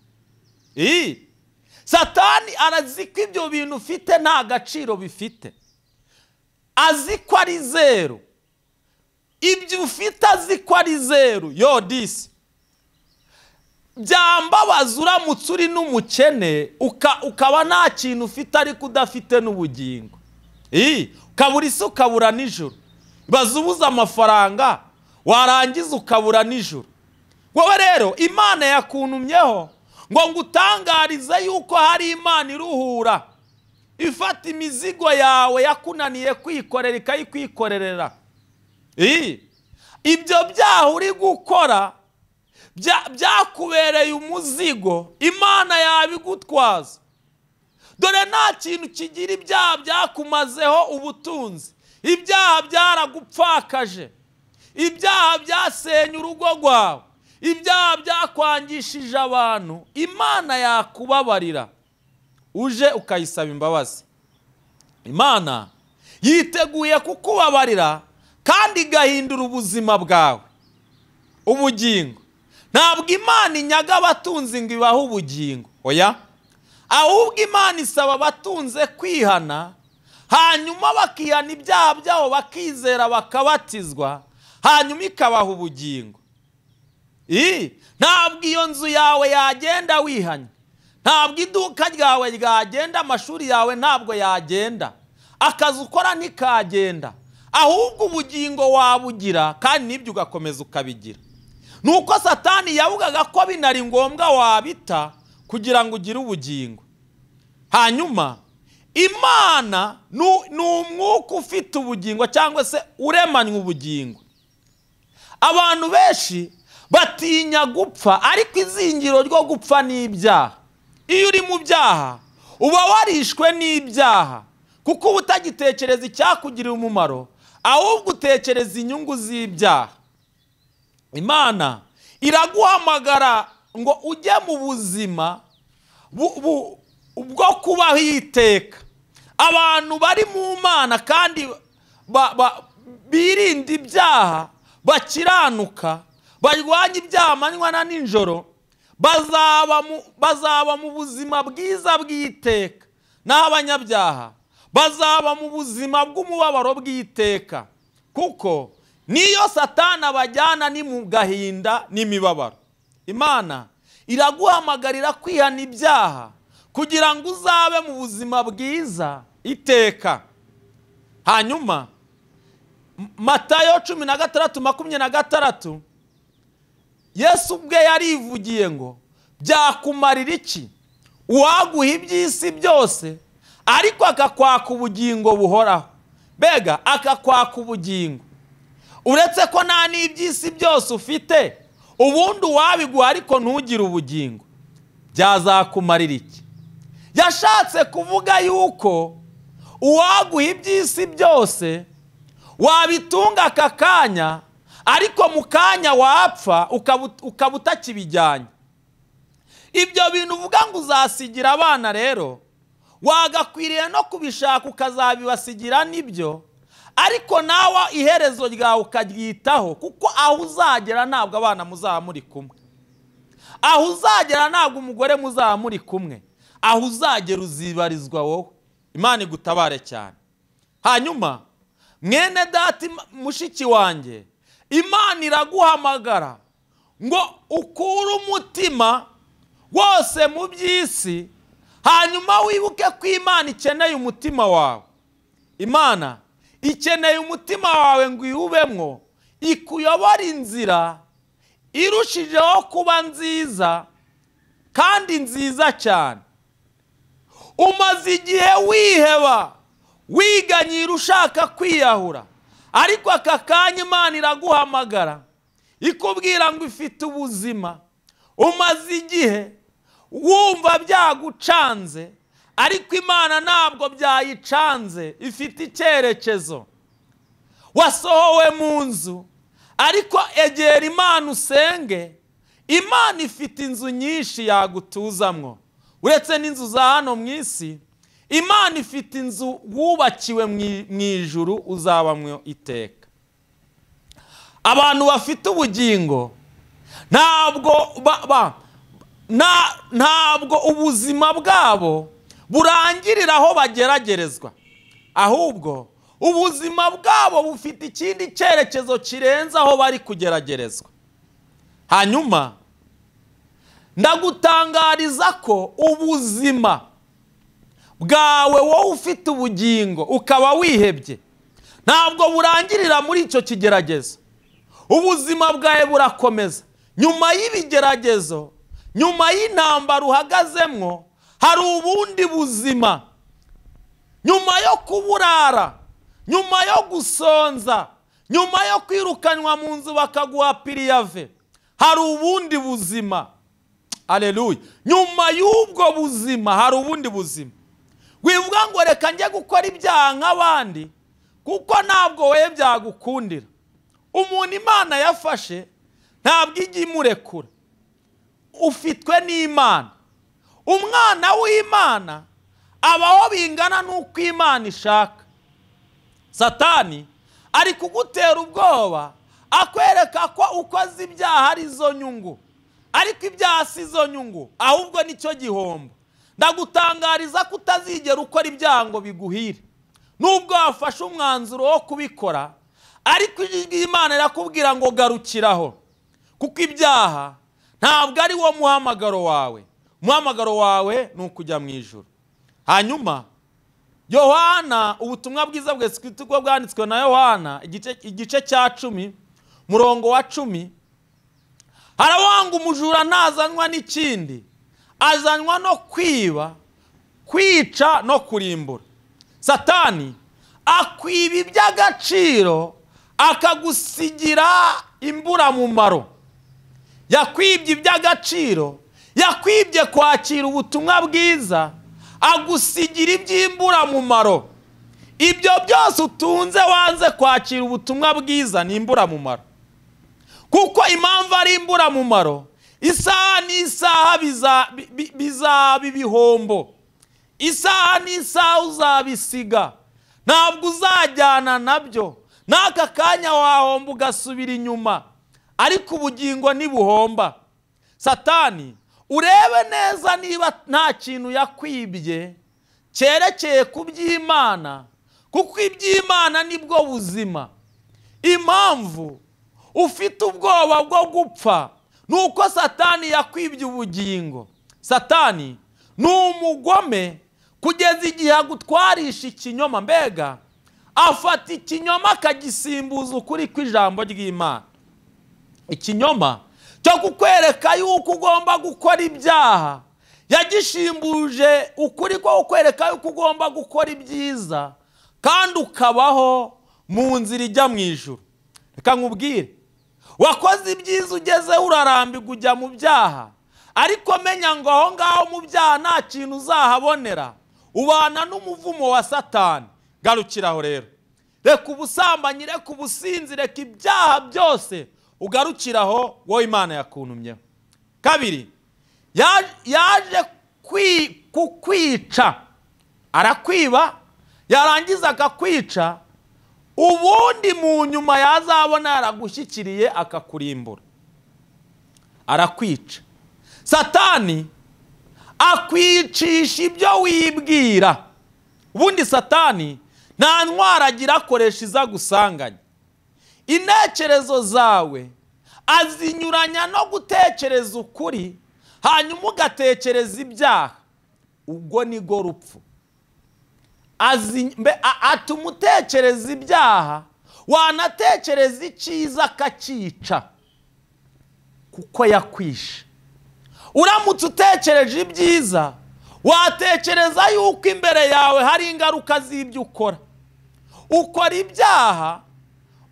Satani arazi ko ibyo bintu ufite nta gaciro bifite, azi ko ari zeru. Ibyo ufite azi ko ari zeru. Yo disi, byambabaza uramutse uri n'umukene ukaba nta kintu ufite ariko udafite n'ubugingo. Ukabura isi ukabura nijoro. Baza ubuze amafaranga warangiza ukabura nijoro. Wowe rero Imana yakuntumyeho ngo ngutangarize yuko hari Imana iruhura, ifata imizigo yawe yakunaniye kwikorera ikayikwikorerera. Ibyo byaha uri gukora byakubereye umuzigo, Imana yabigutwaza. Dore nta kintu kigira ibyaha byakumazeho ubutunzi. Ibyaha byaragupfakaje, ibyaha byasenye urugo rwawe, ibyaha byakwangishije abantu. Imana yakubabarira uje ukayisaba imbabazi. Imana yiteguye kukubabarira kandi igahindura ubuzima bwawe, ubugingo. Ntabwo Imana inyaga abatunzi ngo ibahe ubugingo, oya. Ahubwo Imana isaba abatunze kwihana, hanyuma bakihana ibyaha byabo, bakizera, bakabatizwa, hanyuma ikabaha ubugingo. Ntabwo iyo nzu yawe yagenda wihanye, ntabwo iduka ryawe ryagenda, amashuri yawe ntabwo yagenda, akazi ukora ntikagenda, ahubwo ubugingo wabugira kandi n'ibyo ugakomeza ukabigira. Nuko Satani yavugaga ko binari ngombwa wabita kugira ngo ugire ubugingo. Hanyuma Imana ni umwuka ufite ubugingo, cyangwa se uremanywe ubugingo. Abantu benshi batinya gupfa, ariko izingiro ryo gupfa ni ibyaha. Iyo uri mu byaha uba warishwe n'ibyaha, kuko uba utagitekereza icyakugirira umumaro, ahubwo utekereza inyungu z'ibyaha. Imana iraguhamagara ngo ujye mu buzima bwo kubaho iteka. Abantu bari mu Mana kandi birinda ibyaha, bakiranuka, barwanya ibyaha amanywa na nijoro, bazaba mu buzima bwiza bw'iteka. Naho abanyabyaha bazaba mu buzima bw'umubabaro bw'iteka, kuko niyo Satani abajyana ni mu gahinda n'imibabaro. Imana iraguhamagarira kwihana ibyaha kugira ngo uzabe mu buzima bwiza iteka. Hanyuma Matayo 16:26 Yesu ubwe yarivugiye ngo byakumarira iki uwaguha iby'isi byose ariko akakwaka ubugingo buhoraho? Bega akakwaka ubugingo uretse ko nta n'iby'isi byose ufite, ubundi wabiguha ariko ntugire ubugingo, byazakumarira iki? Yashatse kuvuga yuko uwaguha iby'isi byose wabitunga aka kanya, ariko mu kanya wapfa ukaba utakibijyanye. Ibyo bintu uvuga ngo uzasigira abana rero wagakwiriye no kubishaka ukazabibasigira nibyo, ariko nawe iherezo ryawe ukaryitaho, kuko aho uzagera ntabwo abana muzaba muri kumwe, aho uzagera ntabwo umugore muzaba muri kumwe, aho uzagera uzibarizwa wowe. Imana igutabare cyane. Hanyuma mwene data mushiki wanjye, Imana iraguhamagara ngo ukure umutima wose mu by'isi, hanyuma wibuke ko Imana ikeneye umutima wawe. Imana ikeneye umutima wawe ngo iwubemwo, ikuyobora inzira irushijeho kuba nziza kandi nziza cyane. Umaze igihe wiheba wiganyira ushaka kwiyahura, ariko aka kanya Imana iraguhamagara ikubwira ngo ifite ubuzima. Umaze igihe wumva byagucanze, ariko Imana ntabwo byayicanze, ifite icyerekezo. Wasohowe mu nzu, ariko egera Imana usenge. Imana ifite inzu nyinshi yagutuzamwo, uretse n'inzu za hano mu isi. Imana ifite inzu wubakiwe mu ijuru uzabamwo iteka. Abantu bafite ubugingo ntabwo ubuzima bwabo burangirira aho bageragerezwa, ahubwo ubuzima bwabo bufite ikindi cyerekezo kirenze aho bari kugeragerezwa. Hanyuma ndagutangariza ko ubuzima bwawe wowe ufite ubugingo ukaba wihebye ntabwo burangirira muri icyo kigeragezo. Ubuzima bwawe burakomeza nyuma y'ibigeragezo, nyuma y'intambara uhagazemwo hari ubundi buzima. Nyuma yo kuburara, nyuma yo gusonza, nyuma yo kwirukanwa mu nzu bakaguha piriyave, hari ubundi buzima. Haleluya. Nyuma y'ubwo buzima hari ubundi buzima. Wivuga ngo reka njye gukora ibyaha nk'abandi, kuko ntabwo we byagukundira. Umuntu Imana yafashe ntabwo ijya imurekura, ufitwe n'Imana. Umwana w'Imana abaho bingana n'uko Imana ishaka. Satani ari kugutera ubwoba akwereka ko ukoze ibyaha ari zo nyungu, ariko ibyaha si zo nyungu, ahubwo nicyo gihombo. Ndagutangariza ko utazigera ukora ibyaha ngo biguhire, nubwo wafashe umwanzuro wo kubikora, ariko Imana irakubwira ngo garukiraho, kuko ibyaha ntabwo ari wo muhamagaro wawe. Umuhamagaro wawe ni ukujya mu ijuru. Hanyuma Yohana, ubutumwa bwiza bw'Yesu bwanditswe na Yohana igice cya 10 murongo wa 10, harawanga umujura ntazanwa n'ikindi, azanwa no kwiba, kwica no kurimbura. Satani akwiba iby'agaciro akagusigira imburamumaro. Yakwibye iby'agaciro, yakwibye kwakira ubutumwa bwiza, agusigira iby'imburamumaro. Ibyo byose utunze wanze kwakira ubutumwa bwiza ni imburamumaro. Kuko impamvu ari imburamumaro, isaha n'isaha bizaba ibihombo, isaha n'isaha uzabisiga, ntabwo uzajyana nabyo. N'aka kanya wahomba ugasubira inyuma, ariko ubugingo ntibuhomba. Satani urebe neza niba nta kintu yakwibye cyerekeye ku by'Imana, kuko iby'Imana nibwo buzima. Impamvu ufite ubwoba bwo gupfa nuko Satani yakwibye ubugingo. Satani ni umugome kugeza igihe agutwarisha ikinyoma. Mbega afata ikinyoma akagisimbuza ukuri kw'ijambo ry'Imana. Ikinyoma cyo kukwereka yuko ugomba gukora ibyaha yagishimbuje ukuri ko kukwereka yuko ugomba gukora ibyiza kandi ukabaho mu nzira ijya mu ijuru. Reka nkubwire, wakoze ibyiza ugeze urarambirwa ujya mu byaha, ariko menya ngo aho ngaho mu byaha nta kintu uzahabonera, ubana n'umuvumo wa Satani. Garukiraho rero, reka ubusambanyi, reka ubusinzi, reka ibyaha byose, ugarukiraho wowe Imana yakuntumyeho. Kabiri, yaje kukwica, arakwiba, yarangiza akakwica, ubundi mu nyuma yazabona yaragushyikiriye akakurimbura. Arakwica. Satani akwicisha ibyo wibwira. Ubundi Satani nta ntwara agira akoresha iza gusanganya. Intekerezo zawe azinyuranya no gutekereza ukuri, hanyuma ugatekereza ibyaha. Ubwo nigo rupfu. Atuma utekereza ibyaha, wanatekereza icyiza akakica, kuko yakwishe. Uramutse utekereje ibyiza, watekereza yuko imbere yawe hari ingaruka z'ibyo ukora. Ukora ibyaha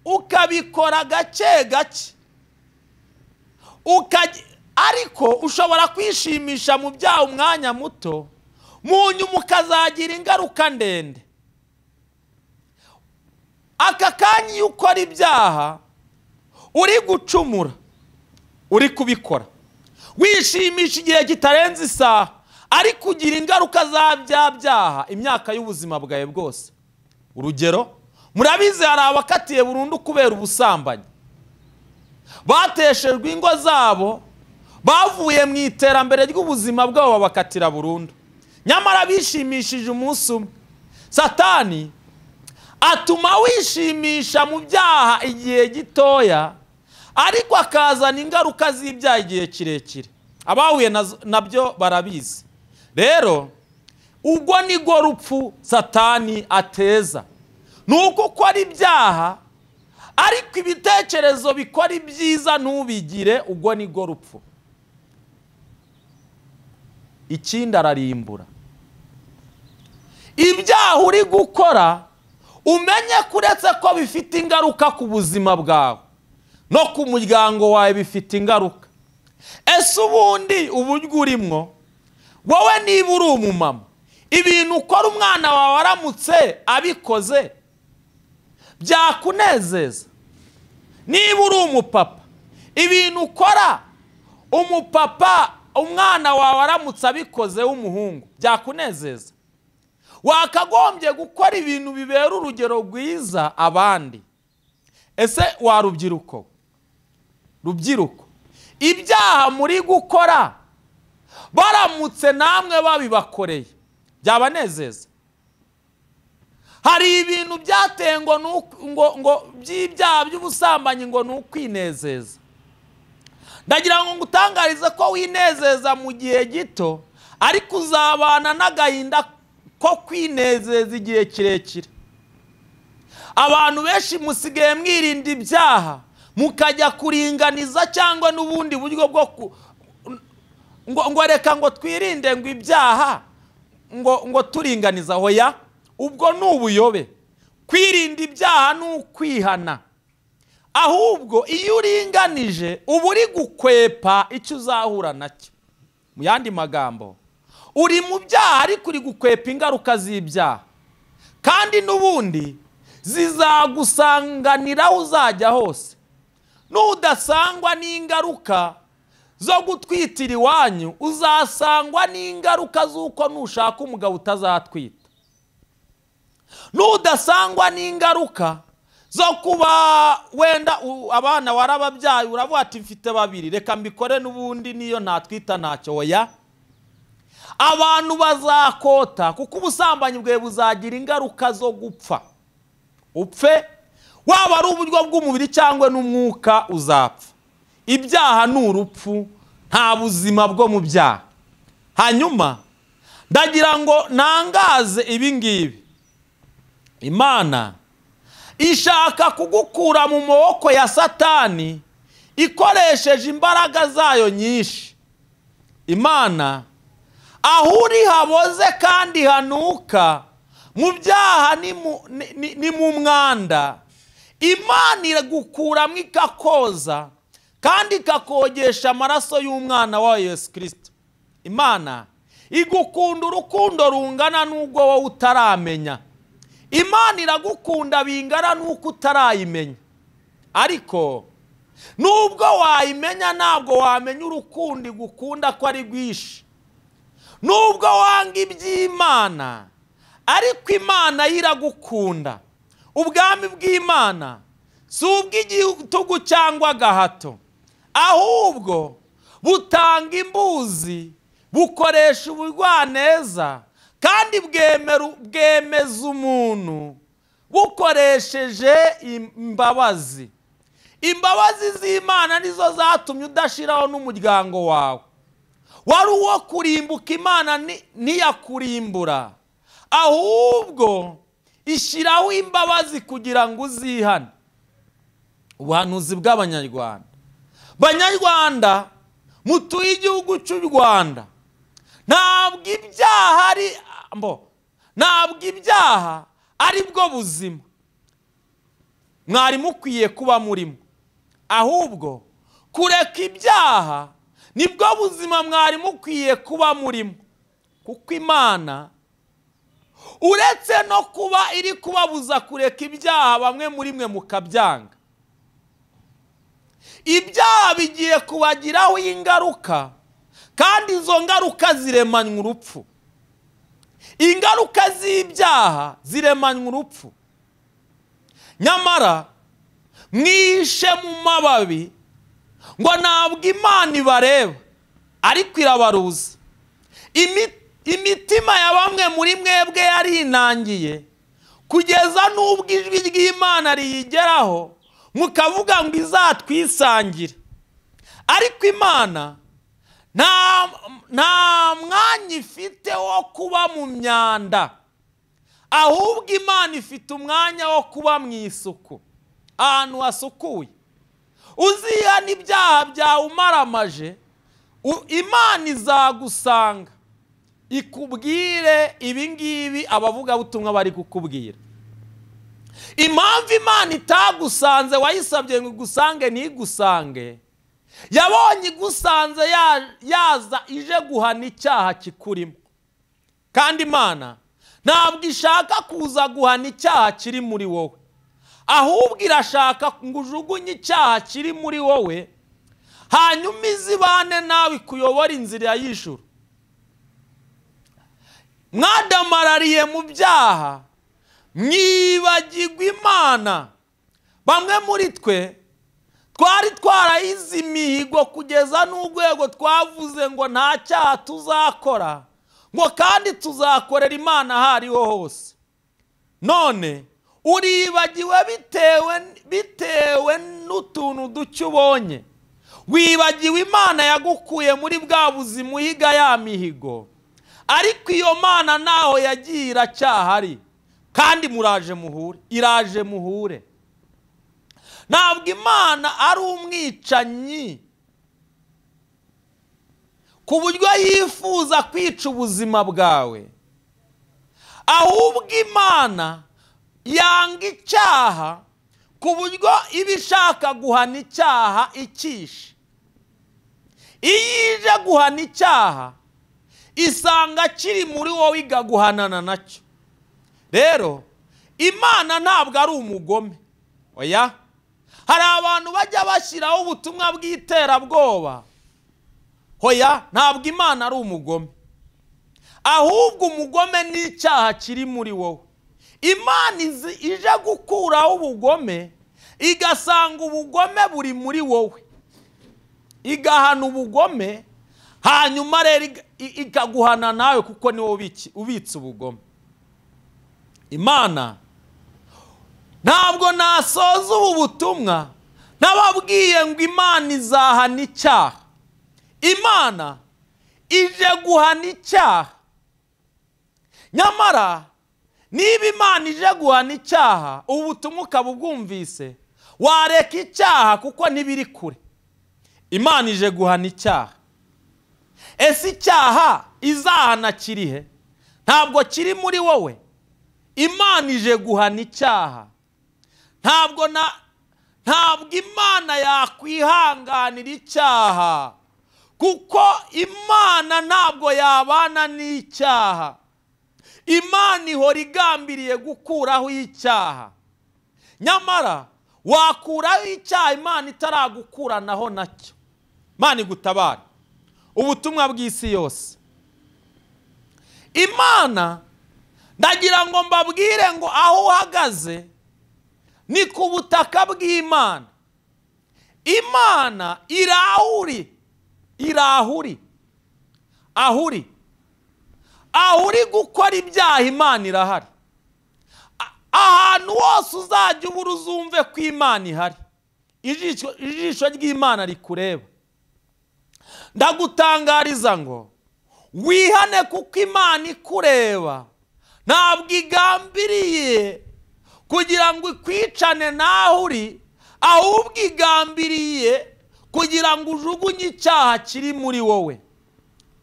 ukabikora gake gake, ariko ushobora kwishimisha mu byaha umwanya muto, mu nyuma ukazagira ingaruka ndende. Aka kanya iyo ukora ibyaha uri gucumura, uri kubikora wishimisha igihe kitarenze isaha, ariko ugira ingaruka za byaha imyaka y'ubuzima bwawe bwose. Urugero, murabizi hari abakatiye burundu kubera ubusambanyi, bateshejwe ingo zabo, bavuye mu iterambere ry'ubuzima bwabo babakatira burundu, nyamara bishimishije umunsi umwe. Satani atuma wishimisha mu byaha igihe gitoya, ariko akazana ingaruka z'ibyaha igihe kirekire. Abahuye nabyo barabizi. Rero ubwo nigo rupfu Satani ateza, nuko ukora ibyaha ariko ibitekerezo bikora ibyiza ntubigire. Ubwo nigo rupfu. Ikindi ararimbura. Ibyaha uri gukora umenye kuretse ko bifite ingaruka ku buzima bwawe no ku muryango wawe, bifite ingaruka. Ese ubundi uburyo urimwo wowe, niba uri umumama, ibintu ukora umwana wawe aramutse abikoze byakunezeza? Niba uri umupapa, ibintu ukora umupapa umwana wawe aramutse abikoze w'umuhungu byakunezeza? Wakagombye gukora ibintu bibera urugero rwiza abandi. Ese wa rubyiruko, ibyaha muri gukora baramutse namwe babibakoreye byabanezeza? Hari ibintu byatengo ngo by'ibyaha by'ubusambanyi ngo nukwinezeza. Ndagira ngo ngutangarize ko winezeza mu gihe gito, ariko uzabana n'agahinda ko kwinezeza igihe kirekire. Abantu benshi musigaye mwirinda ibyaha, mukajya kuringaniza cyangwa n'ubundi buryo bwo ngo reka ngo twirinde ngo ibyaha ngo turinganiza. Hoya, ubwo ni ubuyobe. Kwirinda ibyaha ni ukwihana. Ahubwo iyo uringanije uba uri gukwepa icyo uzahura nacyo. Mu yandi magambo, uri mu byaha ariko uri gukwepa ingaruka z'ibyaha, kandi n'ubundi zizagusanganira uzajya hose. Nudasangwa n'ingaruka zo gutwitira iwanyu, uzasangwa n'ingaruka z'uko nushaka umugabo utazatwita. Nudasangwa n'ingaruka zo kuba wenda abana warababyaye uravuga ati mfite babiri, reka mbikore n'ubundi niyo ntatwita ntacyo. Oya, abantu bazakota kuko ubusambanyi bwe buzagira ingaruka zo gupfa. Upfe waba ari uburyo bw'umubiri cyangwa n'umwuka uzapfa. Ibyaha ni urupfu, nta buzima bwo mu byaha. Hanyuma ndagira ngo nangaze ibi ngibi. Imana ishaka kugukura mu maboko ya Satani ikoresheje imbaraga zayo nyinshi. Imana aho uri haboze kandi hanuka, mu byaha ni mu mwanda, Imana iragukuramo ikakoza kandi ikakogesha amaraso y'umwana wa Yesu Kristo. Imana igukunda urukundo rungana n'ubwo wowe utaramenya. Imana iragukunda bingana n'uko utarayimenya. Ariko nubwo wayimenya ntabwo wamenya urukundo igukunda ko ari rwinshi. Nubwo wanga iby'Imana, ariko Imana iragukunda. Ubwami bw'Imana si ubw'igitugu cyangwa agahato, ahubwo butanga imbuzi, bukoresha ubugwaneza kandi bwemeza umuntu bukoresheje imbabazi. Imbabazi z'Imana nizo zatumye udashiraho n'umuryango wawe. Wari uwo kurimbuka, Imana ntiyakurimbura, ahubwo ishyiraho imbabazi kugira ngo uzihane. Ubuhanuzi bw'Abanyarwanda. Banyarwanda mutuye igihugu cy'u Rwanda, ntabwo ibyaha ari bwo buzima mwari mukwiye kuba murimo, ahubwo kureka ibyaha nibwo buzima mwari mukwiye kuba murimo. Kuko Imana uretse no kuba iri kubabuza kureka ibyaha, bamwe muri mwe mukabyanga. Ibyaha bigiye kubagiraho ingaruka, kandi izo ngaruka ziremanywa urupfu. Ingaruka z'ibyaha ziremanywa urupfu. Nyamara mwishe mu mababi ngo ntabwo Imana ibareba, ariko irabaruza. Imitima ya bamwe muri mwebwe yarinangiye kugeza n'ubwo ijwi ry'Imana riyigeraho mukavuga ngo izatwisangire. Ariko Imana nta mwanya ifite wo kuba mu myanda, ahubwo Imana ifite umwanya wo kuba mu isuku, ahantu hasukuye. Uzihana ibyaha byawe umaramaje, Imana izagusanga ikubwire ibi ngibi abavugabutumwa bari kukubwira. Impamvu Imana itagusanze wayisabye ngo igusange ntigusange, yabonye igusanze yaza ije guhana icyaha kikurimo. Kandi Imana ntabwo ishaka kuza guhana icyaha kiri muri wowe, ahubwo irashaka ngo ujugunye icyaha kiri muri wowe, hanyuma izibane nawe ikuyobora inzira y'ijuru. Mwadamarariye mu byaha, mwibagirwa Imana. Bamwe muri twe twari twarahize imihigo kugeza n'urwego twavuze ngo nta cyaha tuzakora, ngo kandi tuzakorera Imana aho ariho hose. None uribagiwe bitewe n'utuntu duke ubonye. Wibagiwe Imana yagukuye muri bwa buzima uhiga ya mihigo, ariko iyo Mana naho yagiye iracyahari, kandi iraje muhure. Ntabwo Imana ari umwicanyi ku buryo yifuza kwica ubuzima bwawe, ahubwo Imana yanga icyaha ku buryo iba ishaka guhana icyaha ikishe. Iyo ije guhana icyaha isanga kiri muri wowe igaguhanana nacyo. Rero Imana ntabwo ari umugome. Oya, hari abantu bajya bashyiraho ubutumwa bw'iterabwoba. Oya, ntabwo Imana ari umugome, ahubwo umugome ni icyaha kiri muri wowe. Imana ije gukuraho ubugome, igasanga ubugome buri muri wowe, igahana ubugome, hanyuma rero ikaguhana nawe kuko ni wowe ubitse ubugome. Imana ntabwo nasoza ubu butumwa nababwiye ngo Imana izahana icyaha. Imana ije guhana icyaha. Nyamara niba Imana ije guhana icyaha, ubu butumwa ukaba ubwumvise, wareka icyaha kuko ntibiri kure. Imana ije guhana icyaha. Ese icyaha izahana kirihe? Ntabwo kiri muri wowe. Imana ije guhana icyaha. Ntabwo Imana yakwihanganira icyaha, kuko Imana ntabwo yabana n'icyaha. Imana ihora igambiriye gukuraho icyaha. Nyamara wakuraho icyaha Imana itaragukuranaho nacyo. Imana igutabara. Ubutumwa bw'isi yose. Imana ndagira ngo mbabwire ngo aho uhagaze ni ku butaka bw'Imana. Imana irahuri gukora ibyaha. Imana irahari. Ahantu hose uzajya ubura uzumve ko Imana ihari. Ijisho ry'Imana rikureba. Ndagutangariza ngo wihane kuko Imana ikureba. Ntabwo igambiriye kugira ngo ikwicane naho uri, ahubwo igambiriye kugira ngo ujugunye icyaha kiri muri wowe.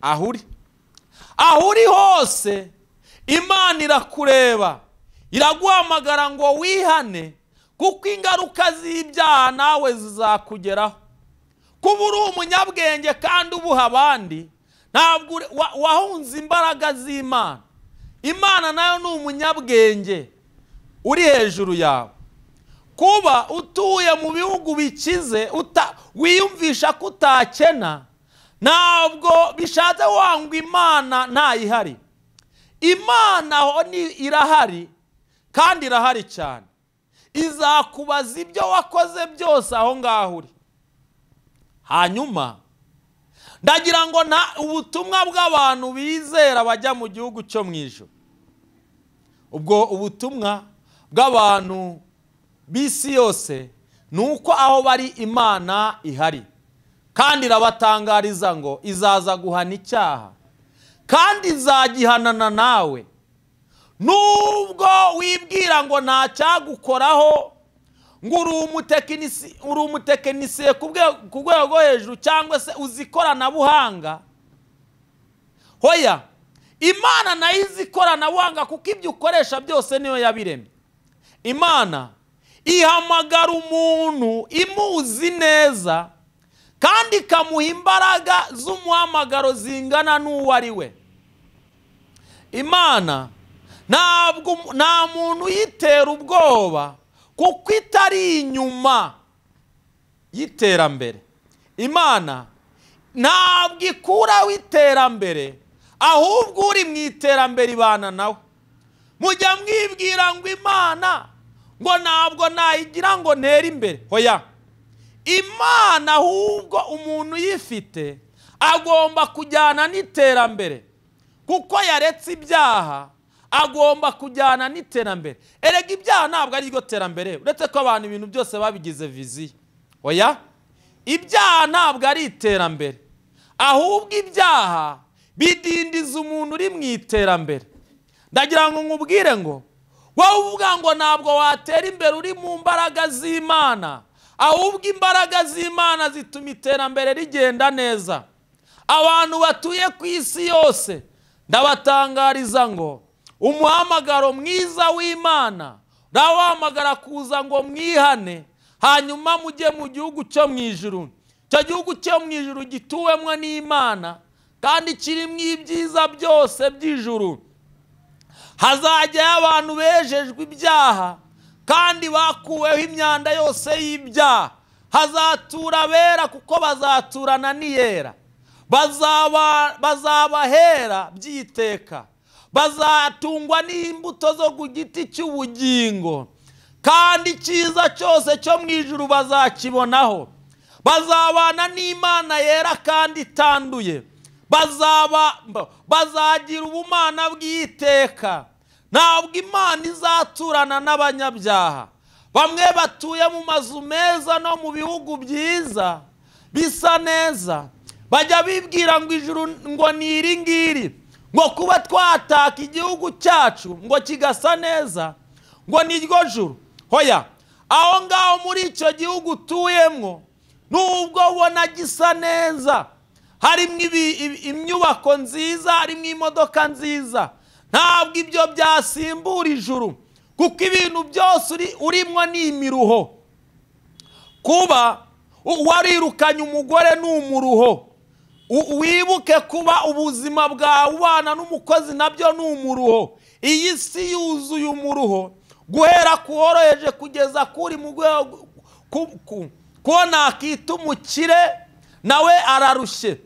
Aho uri hose Imana irakureba, iraguhamagara ngo wihane, kuko ingaruka z'ibyaha nawe zizakugeraho. Kuba uri umunyabwenge kandi ubuha abandi, ntabwo wahunze imbaraga z'Imana. Imana nayo ni umunyabwenge uri hejuru yawe. Kuba utuye mu bihugu bikize wiyumvisha ko utakena, ntabwo bishatse wangwa Imana ntayihari. Imana ho irahari kandi irahari cyane. Izakubaza ibyo wakoze byose aho ngaho uri. Hanyuma ndagira ngo ubutumwa bw'abantu bizera bajya mu gihugu cyo mu ijuru. Ubwo ubutumwa bw'abantu b'isi yose ni uko aho bari Imana ihari, kandi irabatangariza ngo izaza guhana icyaha kandi izagihanana nawe. Nubwo wibwira ngo nta cyagukoraho, ngo uri umutekinisiye ku rwego rwo hejuru cyangwa se uzi ikoranabuhanga, hoya, Imana nayo izi ikoranabuhanga kuko ibyo ukoresha byose niyo yabiremye. Imana ihamagara umuntu imuzi neza kandi ikamuha imbaraga z'umuhamagaro zingana n'uwo ari we. Imana nta muntu yitera ubwoba kuko itari inyuma y'iterambere. Imana ntabwo ikuraho iterambere, ahubwo uri mu iterambere ibana nawe. Mujya mwibwira ngo Imana ngo ntabwo nayigira ngo ntere imbere. Hoya, Imana ahubwo umuntu yifite agomba kujyana n'iterambere, kuko yaretse ibyaha agomba kujyana n'iterambere. Erega ibyaha ntabwo ari ryo terambere, uretse ko abantu ibintu byose babigize viziyo. Hoya, ibyaha ntabwo ari iterambere, ahubwo ibyaha bidindiza umuntu uri mu iterambere. Ndagira ngo nkubwire ngo wowe uvuga ngo ntabwo watera imbere uri mu mbaraga z'Imana, ahubwo imbaraga z'Imana zituma iterambere rigenda neza. Abantu batuye ku isi yose ndabatangariza ngo umuhamagaro mwiza w'Imana urabahamagara kuza ngo mwihane, hanyuma mujye mu gihugu cyo mu ijuru. Icyo gihugu cyo mu ijuru gituwemo n'Imana kandi kirimo ibyiza byose by'ijuru. Hazajyayo abantu bejejwe ibyaha kandi bakuweho imyanda yose y'ibyaha. Hazatura abera kuko bazaturana n'iyera. Bazabahera by'iteka. Bazatungwa n'imbuto zo ku giti cy'ubugingo, kandi icyiza cyose cyo mu ijuru bazakibonaho. Bazabana n'Imana yera kandi itanduye, bazagira ubumana bw'iteka. Ntabwo Imana izaturana n'abanyabyaha. Bamwe batuye mu mazu meza no mu bihugu byiza bisa neza, bajya bibwira ngo ijuru ngo ni iri ngiri, ngo kuba twataka igihugu cyacu ngo kigasa neza ngo ni ryo juru. Hoya, aho ngaho muri icyo gihugu utuyemo nubwo ubona gisa neza, harimo imyubako nziza, harimo imodoka nziza, ntabwo ibyo byasimbura ijuru, kuko ibintu byose urimo ni imiruho. Kuba warirukanye umugore ni umuruho. Wibuke kuba ubuzima bwawe ubana n'umukozi nabyo ni umuruho. Iyi si yuzuye umuruho, guhera ku woroheje kugeza kuri mu rwego ko nakita umukire nawe ararushye,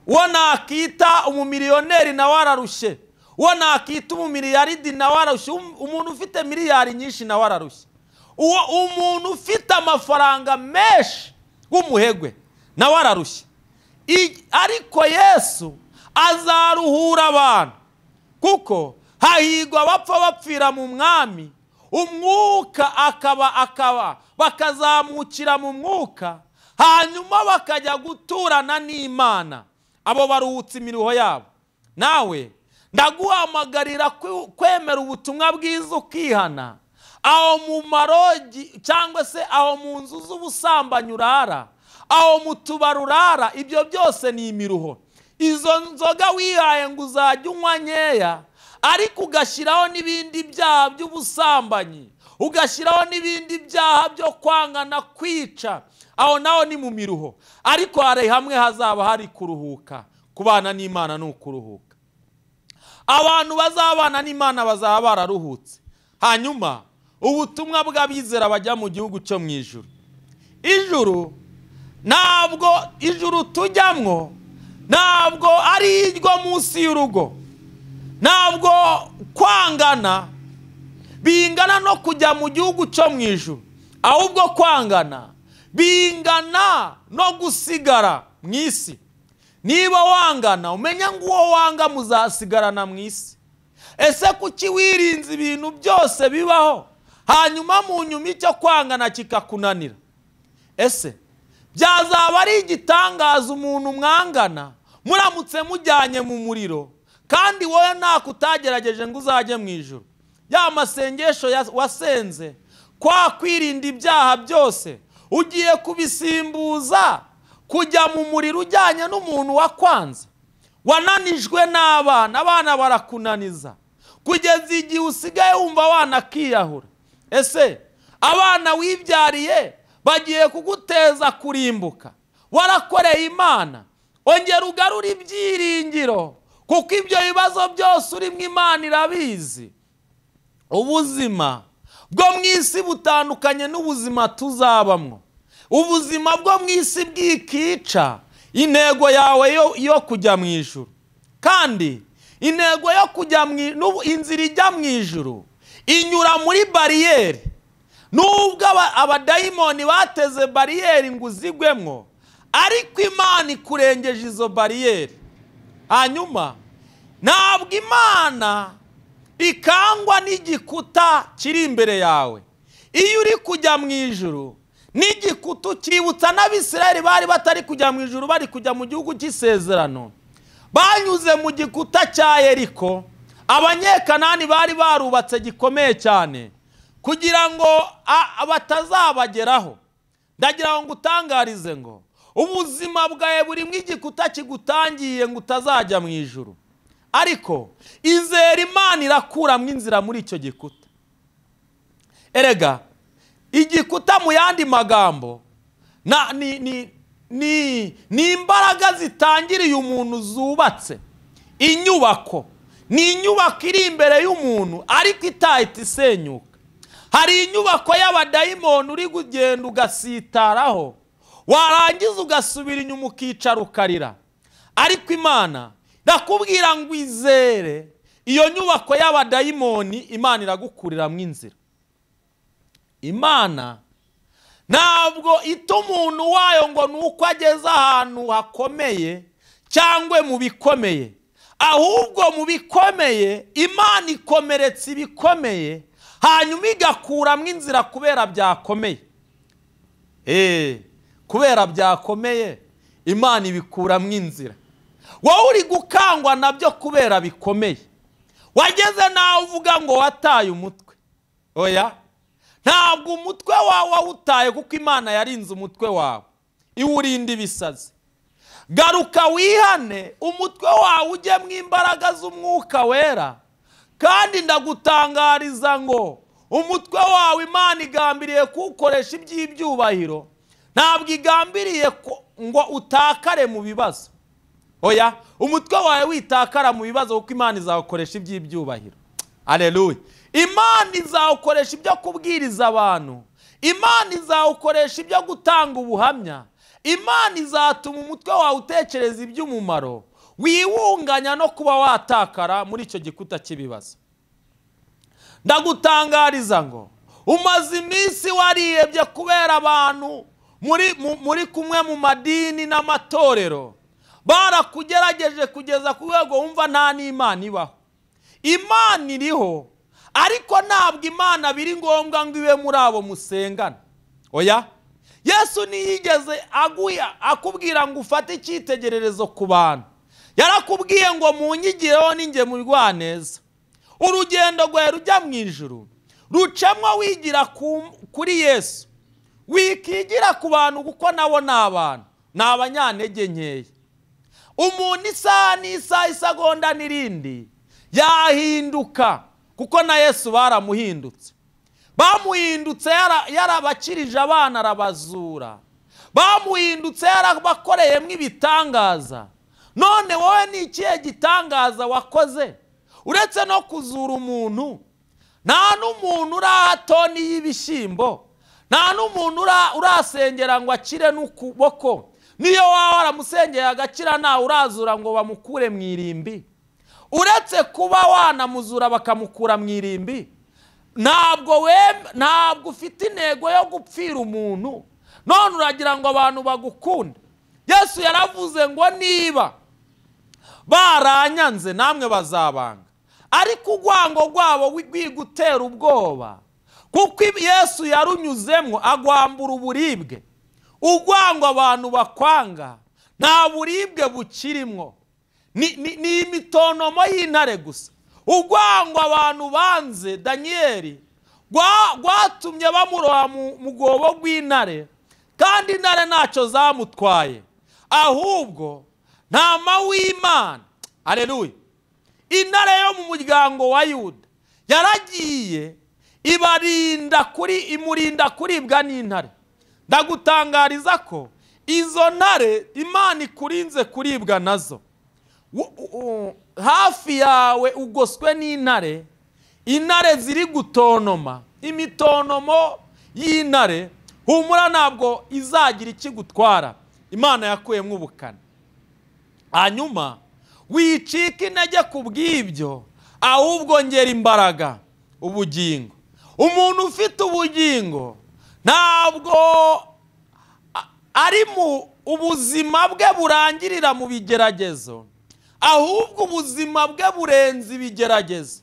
uwo nakita umumiliyoneri nawe ararushye, uwo nakita umumiliyaridi nawe ararushye, umuntu ufite miliyari nyinshi nawe ararushye, uwo umuntu ufite amafaranga menshi w'umuhegwe nawe ararushye. Ariko Yesu azaruhura abantu, kuko hahigwa bapfa bapfira mu mwami, umwuka akaba bakazamukira mu mwuka, hanyuma bakajya guturana n'Imana. Abo baruhutse imiruho yabo. Nawe ndaguhamagarira kwemera ubutumwa bwiza ukihana. Aho mu marogi cyangwa se aho mu nzu z'ubusambanyi urara, aho mu tubari urara, ibyo byose ni imiruho. Izo nzoga wihaye ngo uzajya unywa nkeya, ariko ugashyiraho n'ibindi byaha by'ubusambanyi, ugashyiraho n'ibindi byaha byo kwangana, kwica, aho naho ni mu miruho. Ariko hari hamwe hazaba hari kuruhuka. Kubana n'Imana ni ukuruhuka. Abantu bazabana n'Imana bazaba bararuhutse. Hanyuma ubutumwa bw'abizera bajya mu gihugu cyo mu ijuru. Ijuru ntabwo ijuru tujyamwo ntabwo ari iryo munsi y'urugo. Ntabwo kwangana bingana no kujya mu gihugu cyo mu ijuru, ahubwo kwangana bingana no gusigara mu isi. Niba wangana umenya ngo uwo wanga muzasigarana mu isi. Ese kuki wirinze ibintu byose bibaho, hanyuma mu nyuma icyo kwangana kikakunanira? Ese byazaba ari igitangaza umuntu mwangana muramutse mujyanye mu muriro, kandi wowe ntako utagerageje ngo uzajye mu ijuru? Ya masengesho wasenze, kwa kwirinda ibyaha byose, ugiye kubisimbuza kujya mu muriro ujyanye n'umuntu wakwanze. Wananijwe n'abana, abana barakunaniza, kugeza igihe usigaye wumva wanakiyahura. Ese abana wibyariye bagiye kuguteza kurimbuka. Warakoreye Imana, ongera ugarura ibyiringiro, kuko ibyo bibazo byose urimo Imana irabizi. Ubuzima bwo mu isi butandukanye n'ubuzima tuzabamwo. Ubuzima bwo mu isi bwikica intego yawe yo kujya mu ijuru. Kandi intego yo kujya inzira ijya mu ijuru inyura muri bariyeri. Nubwo abadayimoni bateze bariyeri ngo uzigwemwo, ariko Imana ikurengeje izo bariyeri. Hanyuma ntabwo Imana ikangwa n'igikuta kiri imbere yawe. Iyo uri kujya mu ijuru, n'igikuta kibutsa n'Abisirayeli bari batari kujya mu ijuru, bari kujya mu gihugu cy'isezerano, banyuze mu gikuta cya Yeriko. Abanyekanani bari barubatse gikomeye cyane kugira ngo batazabageraho. Ndagira ngo utangarize ngo ubuzima bwawe burimo igikuta kigutangiye ngo utazajya mu ijuru, ariko izera Imana irakuramo inzira muri icyo gikuta. Erega igikuta mu yandi magambo ni imbaraga zitangiriye umuntu zubatse. Inyubako ni inyubako iri imbere y'umuntu, ariko itahita isenyuka. Hari inyubako y'abadayimoni uri kugenda ugasitaraho, warangiza ugasubira inyuma ukicara ukarira. Ariko Imana ndakubwira ngo izere iyo nyubako y'abadayimoni, Imana iragukuriramo inzira. Imana ntabwo ita umuntu wayo ngo nuko ageze ahantu hakomeye cyangwa mu bikomeye, ahubwo mu bikomeye Imana ikomeretsa ibikomeye hanyuma igakuramo inzira kubera byakomeye. Kubera byakomeye Imana ibikuramo inzira. Wowe uri gukangwa nabyo kubera bikomeye, wageze nawe uvuga ngo wataye umutwe. Oya, ntabwo umutwe wawe wawutaye kuko Imana yarinze umutwe wawe iwurinda ibisazi. Garuka wihane, umutwe wawe ujye mu imbaraga z'umwuka wera, kandi ndagutangariza ngo umutwe wawe Imana igambiriye kuwukoresha iby'ibyubahiro, ntabwo igambiriye ngo utakare mu bibazo. Oya, umutwe wawe witakara mu bibazo kuko Imana izawukoresha iby'ibyubahiro. Haleluya. Imana izawukoresha ibyo kubwiriza abantu, Imana izawukoresha ibyo gutanga ubuhamya, Imana izatuma umutwe wawe utekereza iby'umumaro, wiwunganya no kuba watakara muri icyo gikuta cy'ibibazo. Ndagutangariza ngo umaze iminsi wariyebye kubera abantu muri kumwe mu madini n'amatorero barakugerageje kugeza ku rwego wumva nta n'Imana ibaho. Imana iriho, ariko ntabwo Imana biri ngombwa ngo ibe muri abo musengana. Oya, Yesu niyigeze akubwira ngo ufate icyitegererezo ku bantu. Yarakubwiye ngo munyigireho ninjye murwaneza. Urugendo rwawe rujya mu ijuru rucamwa wigira kuri Yesu, wikigira ku bantu kuko nabo ni abantu, ni abanyantege nkeya. Umuntu isaha n'isaha, isegonda n'irindi yahinduka, kuko na Yesu baramuhindutse. Bamuhindutse yarabakirije abana arabazura, bamuhindutse yarabakoreyemo ibitangaza. None wowe ni ikihe gitangaza wakoze uretse no kuzura umuntu? Nta n'umuntu uraha toni y'ibishyimbo, nta n'umuntu urasengera ngo akire n'ukuboko. Niyo waba waramusengeye agakira, ntawe urazura ngo bamukure mu irimbi. Uretse kuba wanamuzura bakamukura mu irimbi, ntabwo ufite intego yo gupfira umuntu, none uragira ngo abantu bagukunde. Yesu yaravuze ngo niba baranyanze namwe bazabanga, ariko urwango rwabo rwigutera ubwoba, kuko Yesu yarunyuzemo agwambura uburibwe. Urwango abantu bakwanga nta buribwe bukirimo, ni imitonomo y'intare gusa. Urwango abantu banze Daniyeli rwatumye bamuroha mu rwobo rw'intare, kandi intare ntacyo zamutwaye, ahubwo ntama w'Imana. Haleluya. Intare yo mu muryango wa Yuda yaragiye imurinda kuribwa n'intare. Ndagutangariza ko izo ntare Imana ikurinze kuribwa nazo. Hafi yawe ugoswe n'intare, intare ziri gutonoma, imitonomo y'intare, humura ntabwo izagira ikigutwara. Imana yakuyemo ubukana. Hanyuma wicika intege ku bw'ibyo, ahubwo ngera imbaraga ubugingo. Umuntu ufite ubugingo ntabwo ari mu ubuzima bwe burangirira mu bigeragezo, ahubwo ubuzima bwe burenze ibigeragezo.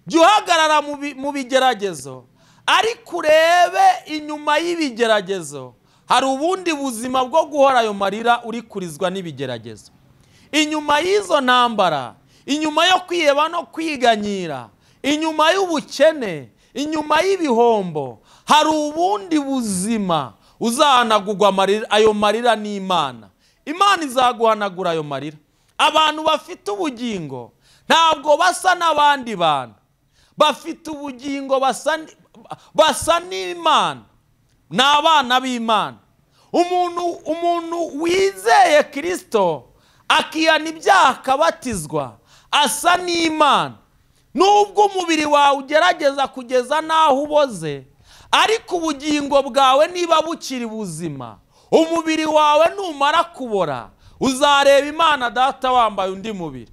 Jya uhagarara mu bigeragezo, ariko urebe inyuma y'ibigeragezo hari ubundi buzima bwo guhora ayo marira uri kurizwa n'ibigeragezo. Inyuma y'izo ntambara, inyuma yo kwiheba no kwiganyira, inyuma y'ubukene, inyuma y'ibihombo, hari ubundi buzima uzahanagurwa amarira. Ayo marira ni Imana. Imana izaguhanagura ayo marira. Abantu bafite ubugingo ntabwo basa n'abandi bantu, bafite ubugingo basa n'Imana, ni abana b'Imana. Umuntu wizeye Kristo akihana ibyaha akabatizwa asa n'Imana. Nubwo umubiri wawe ugerageza kugeza n'aho uboze, ariko ubugingo bwawe niba bukiri buzima, umubiri wawe numara kubora, uzareba Imana Data wambaye undi mubiri.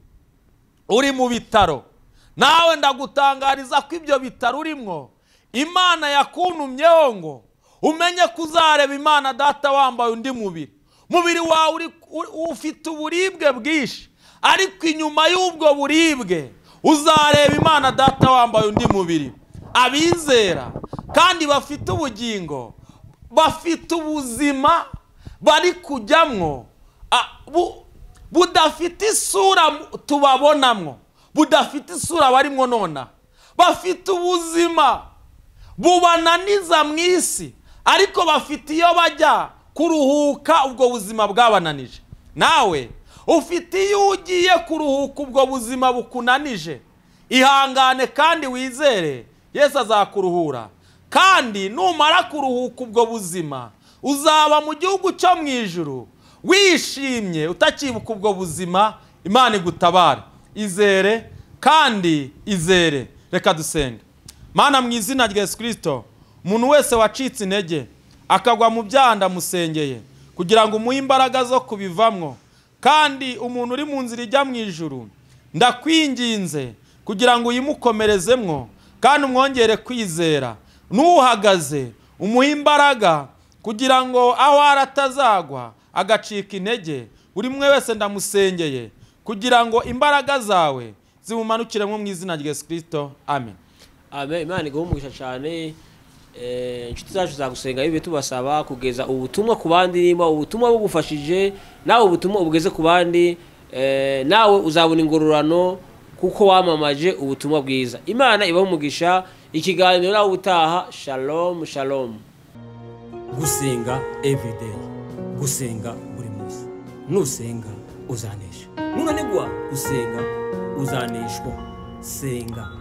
Uri mu bitaro, nawe ndagutangariza ko ibyo bitaro urimo Imana yakuntumyeho ngo umenye kuzareba Imana Data wambaye undi mubiri. umubiri wawe ufite uburibwe bwinshi, ariko inyuma y'ubwo buribwe uzareba Imana Data wambaye undi mubiri. Abizera kandi bafite ubugingo, bafite ubuzima bari kujyamwo budafite isura tubabonamwo, budafite isura barimwo nona. Bafite ubuzima bubananiza mu isi, ariko bafite iyo bajya kuruhuka ubwo buzima bwabananije. Nawe ufite iyo ugiye kuruhuka ubwo buzima bukunanije, ihangane kandi wizere Yesu azakuruhura. Kandi numara kuruhuka ubwo buzima uzaba mu gihugu cyo mu ijuru wishimye, utakibuka ubwo buzima. Imana igutabare. Izere kandi izere. Reka dusenge. Mana, mu izina rya Yesu Kristo, umuntu wese wacitse intege akagwa mu byaha ndamusengeye kugira ngo umuhe imbaraga zo kubivamwo. Kandi umuntu uri mu nzira ijya mu ijuru ndakwinginze kugira ngo uyimukomerezemwo kandi umwongere kwizera. Nuhagaze umuhe imbaraga kugira ngo aho aratazagwa agacika intege. Buri mwe wese ndamusengeye kugira ngo imbaraga zawe zimumanukiremo mu izina rya Yesu Kristo. Amen. Amen. Imana igumugisha cyane. Inshuti zacu za Gusenga bibe tubasaba kugeza ubutumwa ku bandi. Niba ubutumwa bugufashije nawe ubutumwa ubugeze ku bandi, nawe uzabona ingororano kuko wamamaje ubutumwa bwiza. Imana ibahe umugisha. Ikiganiro nawe utaha. Shalom shalom. Gusenga everyday. Gusenga buri munsi. Nusenga uzanesha. Nunanigwa gusenga uzaneshwa. Senga.